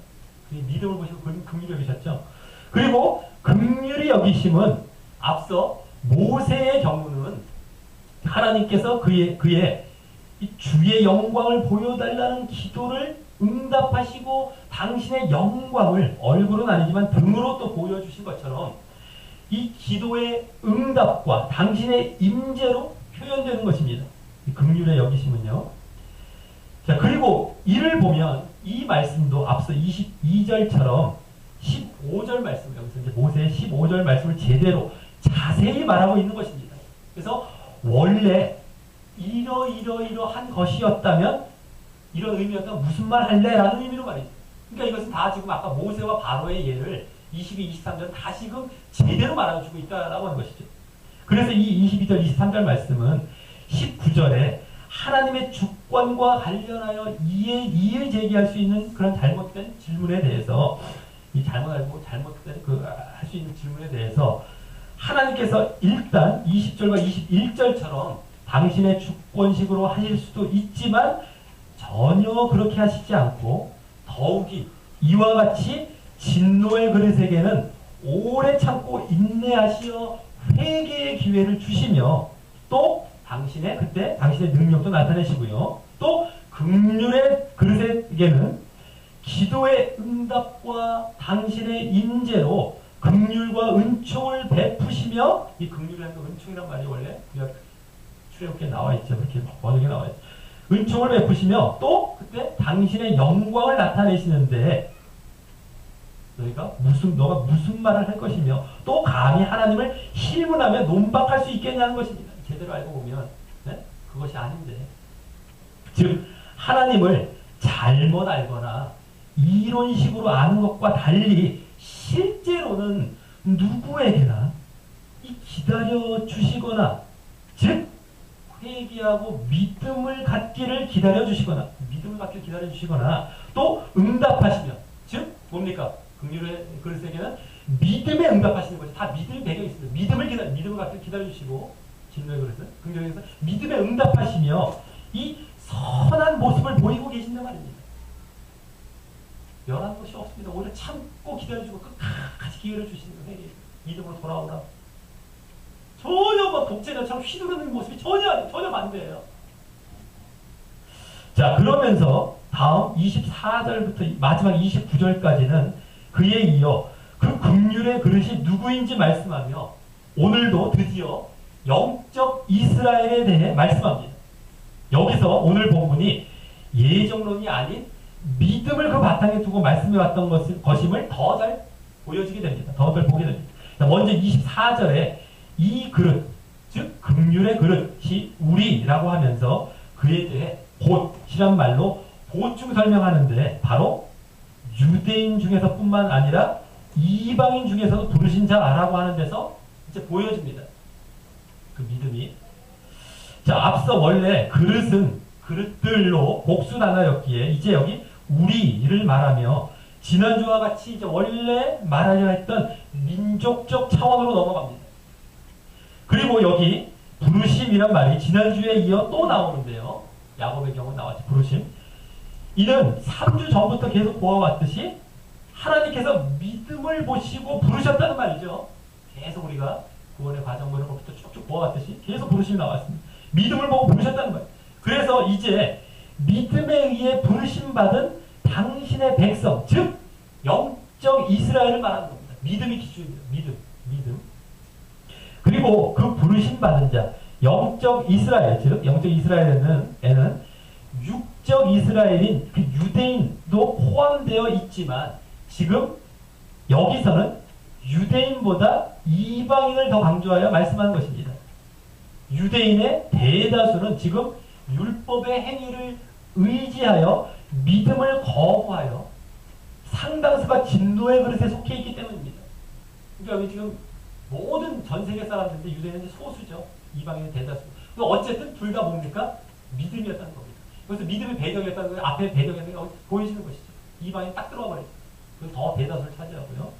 그의 믿음을 보시고 긍휼히 여기셨죠. 그리고 긍휼히 여기심은 앞서 모세의 경우는 하나님께서 그의 이 주의 영광을 보여달라는 기도를 응답하시고 당신의 영광을 얼굴은 아니지만 등으로 또 보여주신 것처럼 이 기도의 응답과 당신의 임재로 표현되는 것입니다. 이 긍휼의 여기심은요. 자, 그리고 이를 보면 이 말씀도 앞서 22절처럼 15절 말씀, 여기서 이제 모세의 15절 말씀을 제대로 자세히 말하고 있는 것입니다. 그래서 원래 이러한 것이었다면 이런 의미였다면 무슨 말 할래? 라는 의미로 말이죠. 그러니까 이것은 다 지금 아까 모세와 바로의 예를 22, 23절 다시금 제대로 말해주고 있다라고 하는 것이죠. 그래서 이 22절, 23절 말씀은 19절에 하나님의 주권과 관련하여 이해 제기할 수 있는 그런 잘못된 질문에 대해서 이 잘못된 할 수 있는 질문에 대해서 하나님께서 일단 20절과 21절처럼 당신의 주권식으로 하실 수도 있지만 전혀 그렇게 하시지 않고 더욱이 이와 같이 진노의 그릇에게는 오래 참고 인내하시어 회개의 기회를 주시며 또 당신의 능력도 나타내시고요. 또 긍휼의 그릇에게는 기도의 응답과 당신의 임재로 긍휼과 은총을 베푸시며 이 긍휼이라는 은총이란 말이 원래 출애굽기에 나와 있죠. 그렇게 번역에 나와 있죠. 은총을 베푸시며 또 그때 당신의 영광을 나타내시는데 너가 무슨 말을 할 것이며 또 감히 하나님을 신문하며 논박할 수 있겠냐는 것입니다. 제대로 알고 보면 그것이 아닌데 즉 하나님을 잘못 알거나 이론식으로 아는 것과 달리 실제로는 누구에게나 기다려 주시거나 즉 회개하고 믿음을 갖기를 기다려 주시거나 또 응답하시며 즉 뭡니까? 긍휼의 그릇에게는 믿음에 응답하시는 것이 다 믿음이 배겨 있습니다. 믿음을 갖기를 기다려 주시고 진노의 그릇은 긍휼에서 믿음에 응답하시며 이 선한 모습을 보이고 계신단 말입니다. 멸한 것이 없습니다. 오히려 참고 기다려주고 끝까지 기회를 주시는 거예요. 믿음으로 돌아오라. 전혀 뭐 독재자처럼 휘두르는 모습이 전혀 반대예요. 자, 그러면서 다음 24절부터 마지막 29절까지는 그에 이어 그 긍휼의 그릇이 누구인지 말씀하며 오늘도 드디어 영적 이스라엘에 대해 말씀합니다. 여기서 오늘 본문이 예정론이 아닌 믿음을 그 바탕에 두고 말씀해 왔던 것임을 더 잘 보여지게 됩니다. 더 잘 보게 됩니다. 먼저 24절에 이 그릇, 즉 긍휼의 그릇이 우리라고 하면서 그에 대해 곧이란 말로 보충 설명하는데 바로 유대인 중에서 뿐만 아니라 이방인 중에서도 부르신 자라고 하는 데서 이제 보여집니다. 그 믿음이. 자, 앞서 원래 그릇은 그릇들로 복수 단어였기에 이제 여기 우리를 말하며 지난주와 같이 이제 원래 말하려 했던 민족적 차원으로 넘어갑니다. 그리고 여기 부르심이란 말이 지난주에 이어 또 나오는데요. 야곱의 경우 나왔죠. 부르심. 이는 3주 전부터 계속 보아왔듯이 하나님께서 믿음을 보시고 부르셨다는 말이죠. 계속 우리가 구원의 과정 보는 것부터 쭉쭉 보아왔듯이 계속 부르심이 나왔습니다. 믿음을 보고 부르셨다는 말이에요. 그래서 이제 믿음에 의해 부르심 받은 당신의 백성, 즉 영적 이스라엘을 말하는 겁니다. 믿음이 기준입니다. 믿음. 그리고 그 부르심 받은 자, 영적 이스라엘, 즉 영적 이스라엘에는 육적 이스라엘인 그 유대인도 포함되어 있지만 지금 여기서는 유대인보다 이방인을 더 강조하여 말씀하는 것입니다. 유대인의 대다수는 지금 율법의 행위를 의지하여 믿음을 거부하여 상당수가 진노의 그릇에 속해 있기 때문입니다. 그러니까 여기 지금 모든 전 세계 사람들인데 유대인은 소수죠. 이방인은 대다수. 어쨌든 둘 다 뭡니까? 믿음이었다는 겁니다. 그래서 믿음의 배경이었다는 거예요. 앞에 배경이었다는 게 보이시는 것이죠. 이방인이 딱 들어와 버리죠. 그래서 더 대다수를 차지하고요.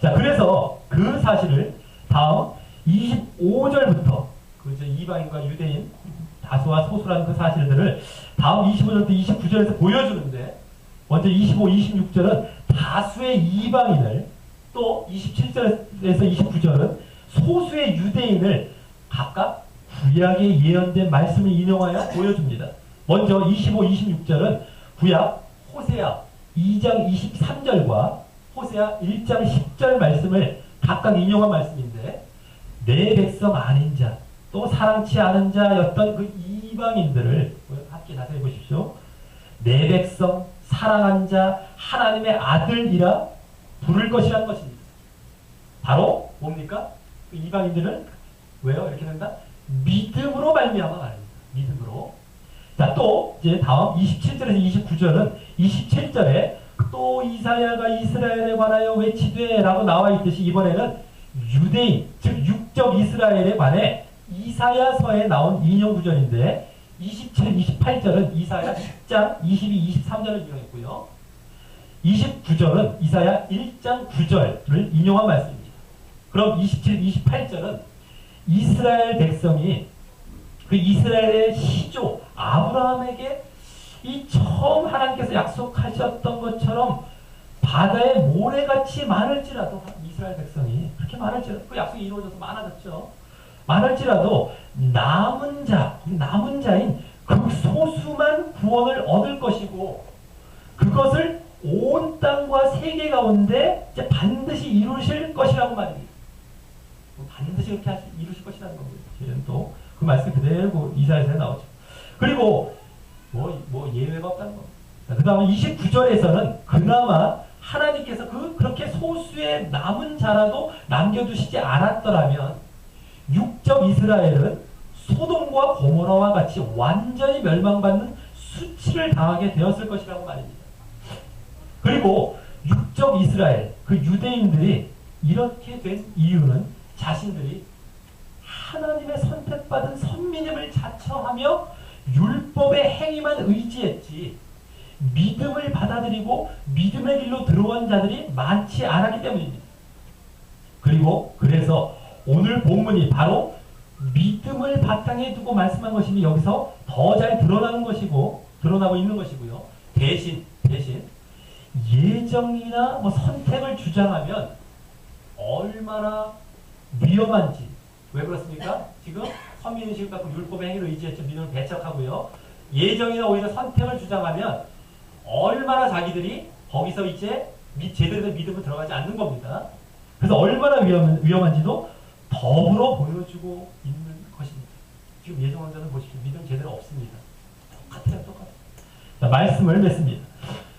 자, 그래서 그 사실을 다음 25절부터 그 이방인과 유대인 다수와 소수라는 그 사실들을 다음 25절부터 29절에서 보여주는데 먼저 25, 26절은 다수의 이방인을 또 27절에서 29절은 소수의 유대인을 각각 구약에 예언된 말씀을 인용하여 보여줍니다. 먼저 25, 26절은 구약 호세아 2장 23절과 호세아 1장 10절 말씀을 각각 인용한 말씀인데 내 백성 아닌 자, 또 사랑치 않은 자였던 그 이방인들을 함께 자세히 보십시오. 내 백성, 사랑한 자, 하나님의 아들이라 부를 것이라는 것입니다. 바로 뭡니까? 그 이방인들은 왜요? 이렇게 된다? 믿음으로 말미암아 말입니다. 믿음으로. 자, 또 이제 다음 27절에서 29절은 27절에 또 이사야가 이스라엘에 관하여 외치되 라고 나와 있듯이 이번에는 유대인, 즉 육적 이스라엘에 관해 이사야서에 나온 인용 구절인데 27, 28절은 이사야 10장 22, 23절을 인용했고요. 29절은 이사야 1장 9절을 인용한 말씀입니다. 그럼 27, 28절은 이스라엘 백성이 그 이스라엘의 시조 아브라함에게 이 처음 하나님께서 약속하셨던 것처럼 바다에 모래같이 많을지라도 이스라엘 백성이 그렇게 많을지라도 그 약속이 이루어져서 많아졌죠. 많을지라도 남은 자인 극소수만 구원을 얻을 것이고 그것을 온 땅과 세계 가운데 이제 반드시 이루실 것이라고 말입니다. 반드시 그렇게 이루실 것이라는 겁니다. 또 그 말씀 그대로 이사야서에 나오죠. 그리고 뭐 예외가 없다는 겁니다. 그 다음에 29절에서는 그나마 하나님께서 그렇게 소수의 남은 자라도 남겨두시지 않았더라면 육적 이스라엘은 소돔과 고모라와 같이 완전히 멸망받는 수치를 당하게 되었을 것이라고 말입니다. 그리고 육적 이스라엘, 그 유대인들이 이렇게 된 이유는 자신들이 하나님의 선택받은 선민임을 자처하며 율법의 행위만 의지했지 믿음을 받아들이고 믿음의 길로 들어온 자들이 많지 않았기 때문입니다. 그리고 그래서 오늘 본문이 바로 믿음을 바탕에 두고 말씀한 것이니 여기서 더 잘 드러나고 있는 것이고요. 대신 예정이나 선택을 주장하면 얼마나 위험한지. 왜 그렇습니까? 지금 선민의식을 갖고 율법의 행위로 의지해서 믿음을 배척하고요. 예정이나 오히려 선택을 주장하면 얼마나 자기들이 거기서 이제 제대로 된 믿음을 들어가지 않는 겁니다. 그래서 얼마나 위험한지도 더불어 보여주고 있는 것입니다. 지금 예정원자는 보십시오. 믿음 제대로 없습니다. 똑같아요. 자, 말씀을 맺습니다.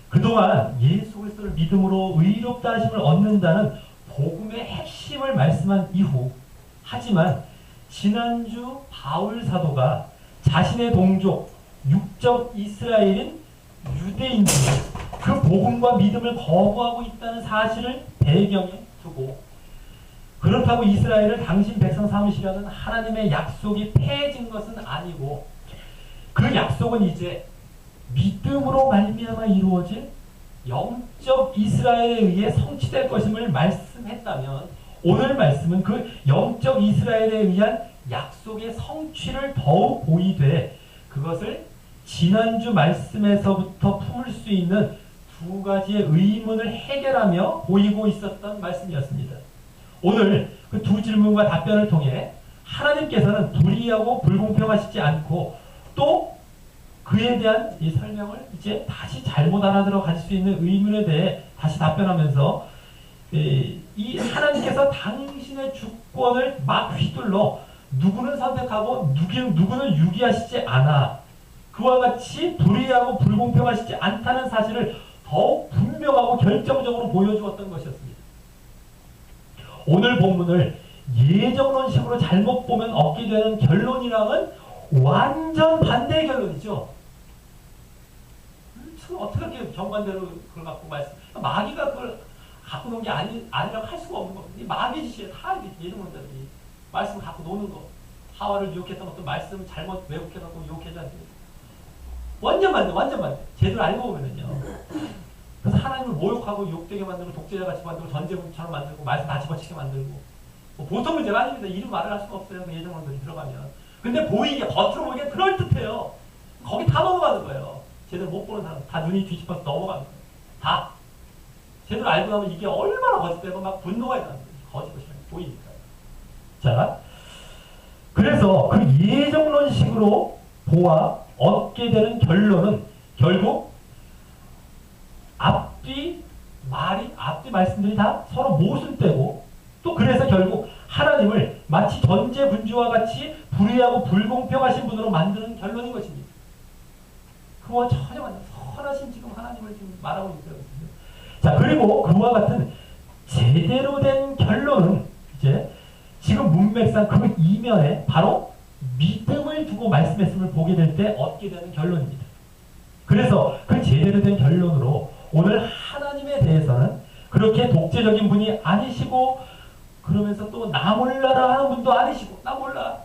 그동안 예수 그리스도를 믿음으로 의롭다 하심을 얻는다는 복음의 핵심을 말씀한 이후, 하지만 지난주 바울 사도가 자신의 동족 육적 이스라엘인 유대인들이 그 복음과 믿음을 거부하고 있다는 사실을 배경에 두고, 그렇다고 이스라엘을 당신 백성 삼으시려는 하나님의 약속이 폐해진 것은 아니고 그 약속은 이제 믿음으로 말미암아 이루어질 영적 이스라엘에 의해 성취될 것임을 말씀했다면, 오늘 말씀은 그 영적 이스라엘에 의한 약속의 성취를 더욱 보이되 그것을 지난주 말씀에서부터 품을 수 있는 두 가지의 의문을 해결하며 보이고 있었던 말씀이었습니다. 오늘 그 두 질문과 답변을 통해 하나님께서는 불의하고 불공평하시지 않고 또 그에 대한 이 설명을 이제 다시 잘못 알아들어 가질 수 있는 의문에 대해 다시 답변하면서 이 하나님께서 당신의 주권을 막 휘둘러 누구는 선택하고 누구는 유기하시지 않아 그와 같이 불의하고 불공평하시지 않다는 사실을 더욱 분명하고 결정적으로 보여주었던 것이었습니다. 오늘 본문을 예정론식으로 잘못 보면 얻게 되는 결론이랑은 완전 반대의 결론이죠. 어떻게 그렇게 정반대로 그걸 갖고 마귀가 그걸 갖고 놓은 게 아니라고 할 수가 없는 겁니다. 이 마귀 짓이에요. 다 예정론자들이 말씀을 갖고 노는 거. 하와를 유혹했던 것도 말씀을 잘못 왜곡해갖고 유혹하지 않습니까? 완전 반대. 제대로 알고 보면은요. 그래서 하나님을 모욕하고 욕되게 만들고 독재자같이 만들고 전쟁처럼 만들고 말씀 다 집어치게 만들고 보통 문제가 아닙니다. 이름 말을 할 수가 없어요. 예정론들이 들어가면. 근데 보이게 겉으로 보기엔 그럴듯해요. 거기 다 넘어가는 거예요. 제대로 못 보는 사람 다 눈이 뒤집어서 넘어가는 거예요. 다. 제대로 알고 나면 이게 얼마나 거짓되고 막 분노가 나는 거예요. 거짓이 보이니까. 자, 그래서 그 예정론식으로 보아 얻게 되는 결론은 결국 앞뒤 말씀들이 다 서로 모순되고 또 그래서 결국 하나님을 마치 전제분주와 같이 불의하고 불공평하신 분으로 만드는 결론인 것입니다. 그와 전혀 완전 선하신 지금 하나님을 지금 말하고 있어요. 자, 그리고 그와 같은 제대로 된 결론은 이제 지금 문맥상 그 이면에 바로 믿음을 두고 말씀했음을 보게 될 때 얻게 되는 결론입니다. 그래서 그 제대로 된 결론으로 오늘 하나님에 대해서는 그렇게 독재적인 분이 아니시고 그러면서 또 나 몰라라 하는 분도 아니시고 나 몰라.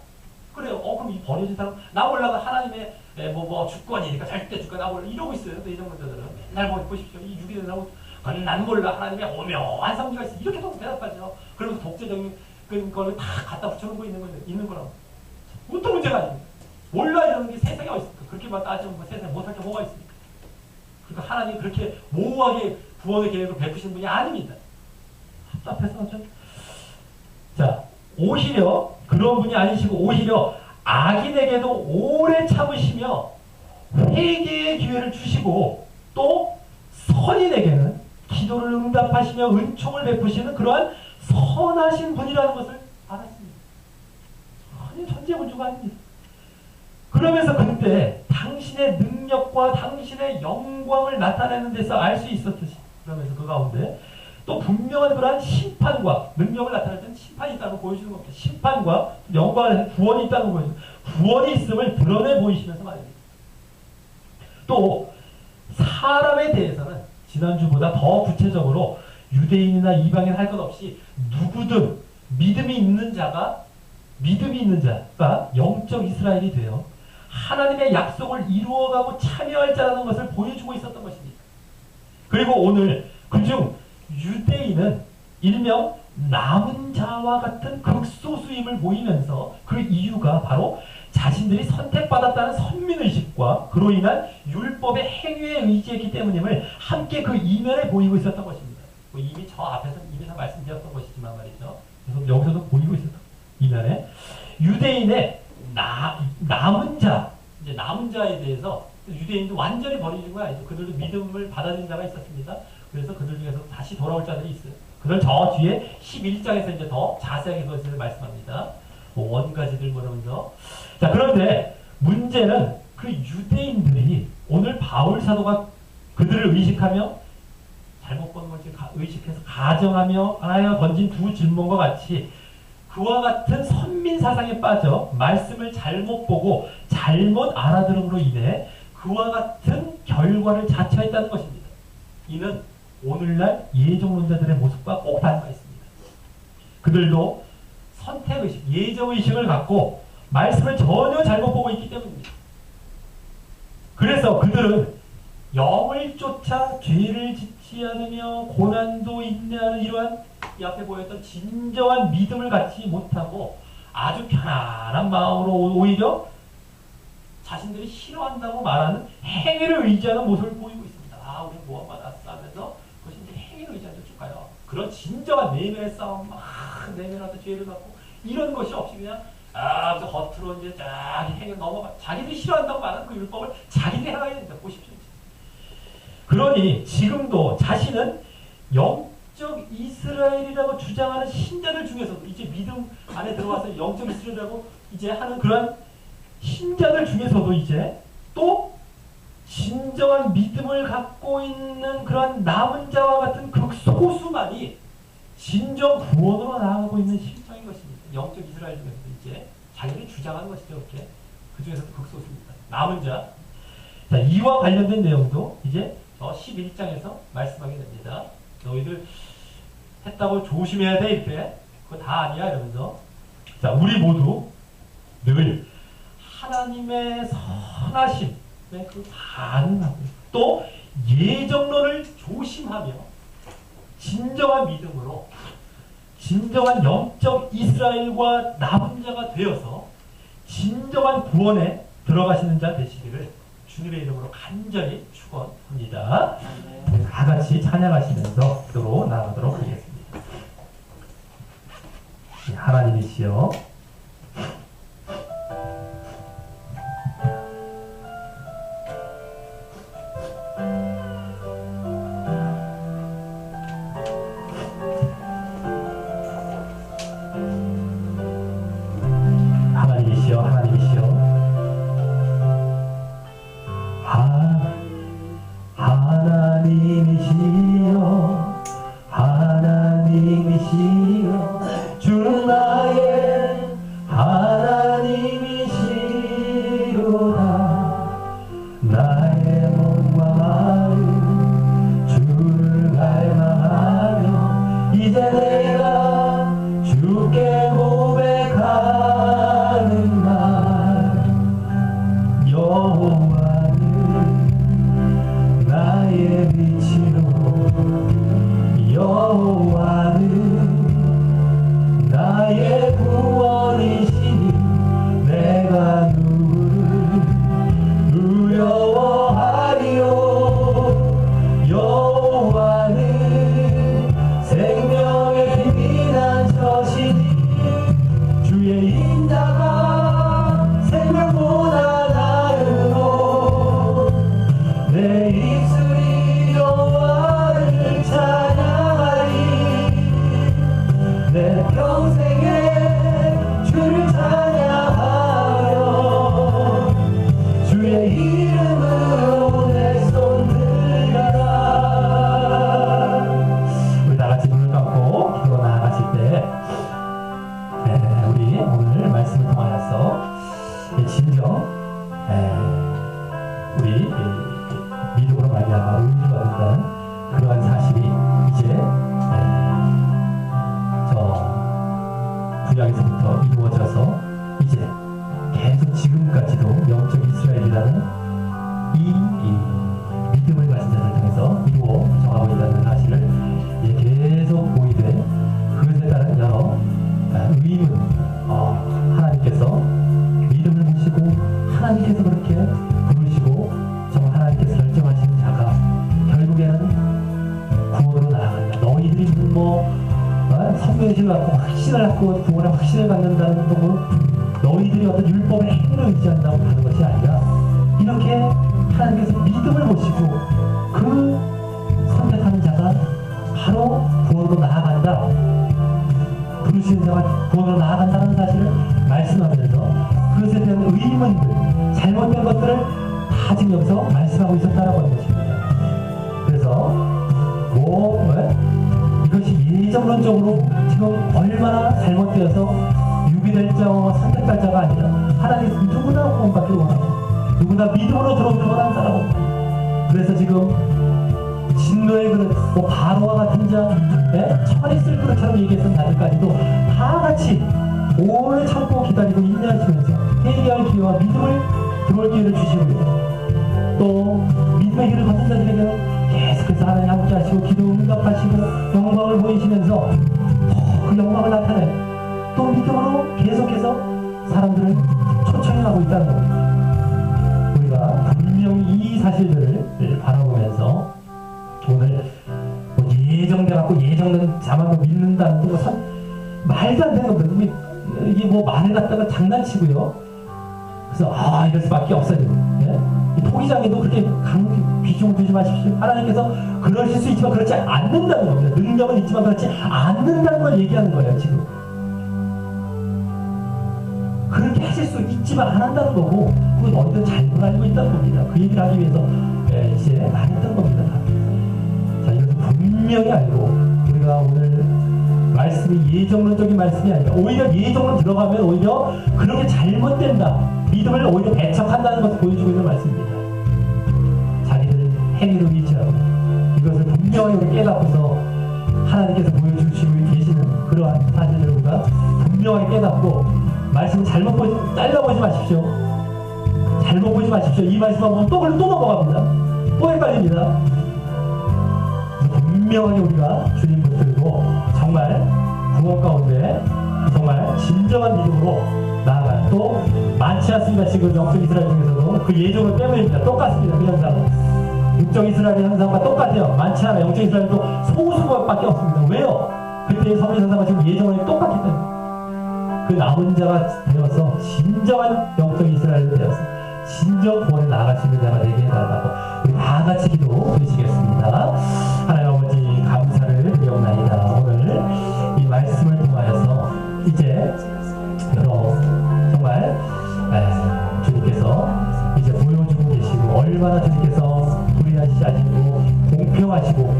그래요. 그럼 이 버려진 사람 나 몰라가 하나님의 주권이니까 절대 주권 나 몰라 이러고 있어요. 또 이런 분들은 맨날 보십시오. 이 유기되라고 난 몰라 하나님의 오묘한 성지가 있어. 이렇게 또 대답하죠. 그러면서 독재적인 그걸 다 갖다 붙여놓고 있는 거라고. 어떤 문제가 아닙니다. 몰라 이러는 게 세상에 어딨습니까? 그렇게만 따지면 세상에 못할 게 뭐가 있습니까? 그러니까 하나님이 그렇게 모호하게 구원의 계획을 베푸신 분이 아닙니다. 답답해서 좀. 자, 오히려 그런 분이 아니시고 오히려 악인에게도 오래 참으시며 회개의 기회를 주시고 또 선인에게는 기도를 응답하시며 은총을 베푸시는 그러한 선하신 분이라는 것을 알았습니다. 아니 전제군주가 아닙니다. 그러면서 그때 당신의 능력과 당신의 영광을 나타내는 데서 알 수 있었듯이 그러면서 그 가운데 또 분명한 그러한 심판과 능력을 나타낼 때는 심판이 있다고 보여주는 겁니다. 심판과 영광을 구원이 있다고 보여주는 구원이 있음을 드러내 보이시면서 말입니다. 또 사람에 대해서는 지난주보다 더 구체적으로 유대인이나 이방인 할 것 없이 누구든 믿음이 있는 자가 영적 이스라엘이 되어 하나님의 약속을 이루어가고 참여할 자라는 것을 보여주고 있었던 것입니다. 그리고 오늘 그중 유대인은 일명 남은 자와 같은 극소수임을 보이면서 그 이유가 바로 자신들이 선택받았다는 선민의식과 그로 인한 율법의 행위에 의지했기 때문임을 함께 그 이면에 보이고 있었던 것입니다. 이미 저 앞에서 이미 다 말씀드렸던 것이지만 말이죠. 그래서 여기서도 보이고 있었던 이면에 유대인의 남은 자, 이제 남은 자에 대해서 유대인도 완전히 버리는 건 아니죠. 그들도 믿음을 받아들인 자가 있었습니다. 그래서 그들 중에서 다시 돌아올 자들이 있어요. 그들 저 뒤에 11장에서 이제 더 자세하게 그것을 말씀합니다. 원가지들 그러면서. 자, 그런데 문제는 그 유대인들이 오늘 바울 사도가 그들을 의식하며 잘못 본 것을 의식해서 가정하며 하여 던진 두 질문과 같이 그와 같은 선민 사상에 빠져 말씀을 잘못 보고 잘못 알아들음으로 인해 그와 같은 결과를 자처했다는 것입니다. 이는 오늘날 예정론자들의 모습과 꼭 닮아 있습니다. 그들도 선택의식, 예정의식을 갖고 말씀을 전혀 잘못 보고 있기 때문입니다. 그래서 그들은 영을 쫓아 죄를 짓지 않으며 고난도 인내하는 이러한 이 앞에 보였던 진정한 믿음을 갖지 못하고 아주 편안한 마음으로 오히려 자신들이 싫어한다고 말하는 행위를 의지하는 모습을 보이고 있습니다. 아, 우리 모험 받았어 하면서 그것이 이제 행위를 의지하는 쭉 가요. 그런 진정한 내면의 싸움, 막 내면한테 죄를 갖고 이런 것이 없이 그냥 그래서 겉으로 이제 쫙 행위 넘어가 자기들이 싫어한다고 말하는 그 율법을 자기들이 행하게 된다. 보십시오. 그러니 지금도 자신은 영적 이스라엘이라고 주장하는 신자들 중에서도 이제 믿음 안에 들어와서 영적 이스라엘이라고 이제 하는 그런 신자들 중에서도 이제 또 진정한 믿음을 갖고 있는 그런 남은 자와 같은 극소수만이 진정 구원으로 나아가고 있는 실정인 것입니다. 영적 이스라엘 중에서도 이제 자기들이 주장하는 것이죠. 이렇게 그 중에서도 극소수입니다. 남은 자. 자, 이와 관련된 내용도 이제 11장에서 말씀하게 됩니다. 너희들 했다고 조심해야 돼 이렇게. 그거 다 아니야 이러면서. 자, 우리 모두 늘 하나님의 선하심, 그 반응하고 또 예정론을 조심하며 진정한 믿음으로 진정한 영적 이스라엘과 남은 자가 되어서 진정한 구원에 들어가시는 자 되시기를 주님의 이름으로 간절히 축원합니다. 다 같이 찬양하시면서 기도로 나아가도록 하겠습니다. 하나님이시여, 구약에서부터 이루어져서 이제 계속 지금까지도 영적 이스라엘이라는 이 믿음을 가진 자들 통해서 이루어져가고 있다는 사실을 계속 보이되 그것에 숙명심을 갖고 확신을 갖고 구원의 확신을 갖는다는 것도 너희들이 어떤 율법의 행위를 의지한다고 하는 것이 아니라 이렇게 하나님께서 믿음을 보시고 그 선택하는 자가 바로 구원으로 나아간다. 부르시는 자가 구원으로 나아간다는 사실을 말씀하면서 그것에 대한 의문들, 잘못된 것들을 다 지금 여기서 말씀하고 있었다라고 하는 것입니다. 그래서 이것이 예정론적으로 지금 얼마나 잘못되어서 유기될 자와 선택할 자가 아니라 하나님 누구나 구원받기를 원하고 누구나 믿음으로 들어오기를 원하는 사람은 그래서 지금 진노의 그릇, 바로와 같은 자, 천이 쓸 그릇처럼 얘기했던 자들까지도 다 같이 오래 참고 기다리고 인내하시면서 회개할 기회와 믿음을 들어올 기회를 주시고요. 또 믿음의 길을 걷는 자들에게는 계속해서 하나님 함께 하시고 기도 응답하시고 영광을 보이시면서 그 영광을 나타내 또 믿음으로 계속해서 사람들을 초청하고 있다는 겁니다. 우리가 분명히 이 사실들을 바라보면서 오늘 예정돼갖고 예정된 자만도 믿는다는 거 말도 안 되는 겁니다. 이게 말을 갖다가 장난치고요. 그래서 이럴 수밖에 없어요. 토기장에도 그렇게 강하게 비중을 두지 마십시오. 하나님께서 그러실 수 있지만 그렇지 않는다는 겁니다. 능력은 있지만 그렇지 않는다는 걸 얘기하는 거예요. 지금 그렇게 하실 수 있지만 안 한다는 거고 그건 너희들 잘못 알고 있다는 겁니다. 그 얘기를 하기 위해서 이제 안 했던 겁니다. 자, 이것을 분명히 알고 우리가 오늘 말씀이 예정론적인 말씀이 아니라 오히려 예정론 들어가면 오히려 그렇게 잘못된다. 믿음을 오히려 배척한다는 것을 보여주고 있는 말씀입니다. 자기들 행위를 의지하고 이것을 분명히 우리 깨닫고서 하나님께서 보여주시고 계시는 그러한 사실을 우리가 분명하게 깨닫고 말씀을 잘라보지 마십시오. 잘못 보지 마십시오. 이 말씀만 보면 또 넘어갑니다. 또 헷갈립니다. 분명하게 우리가 주님 붙들고 정말 구원 가운데 정말 진정한 믿음으로 나아가 또 많지 않습니다. 지금 영적 이스라엘 중에서도 그 예정을 빼버립니다. 똑같습니다. 그 현상 육적 이스라엘의 현상과 똑같아요. 많지 않아. 영적 이스라엘도 소수밖에 없습니다. 왜요? 그때의 선민 현상과 지금 예정을 똑같기 때문에 그 남은 자가 되어서 진정한 영적 이스라엘이 되어서 진정 구원에 나아갈 수 있는 자가 되게 해달라고 우리 다 같이 기도 드리시겠습니다. 하나님 아버지 감사를 드리옵나이다. 오늘 이 말씀을 통하여서 이제 여러 정말 주님께서 이제 보여주고 계시고 얼마나 주님께서 불의하시지 않고 공평하시고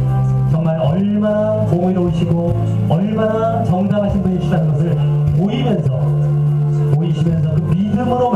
정말 얼마나 공의로우시고 얼마나 정당하신 분이시다는 것을 보이시면서 그 믿음으로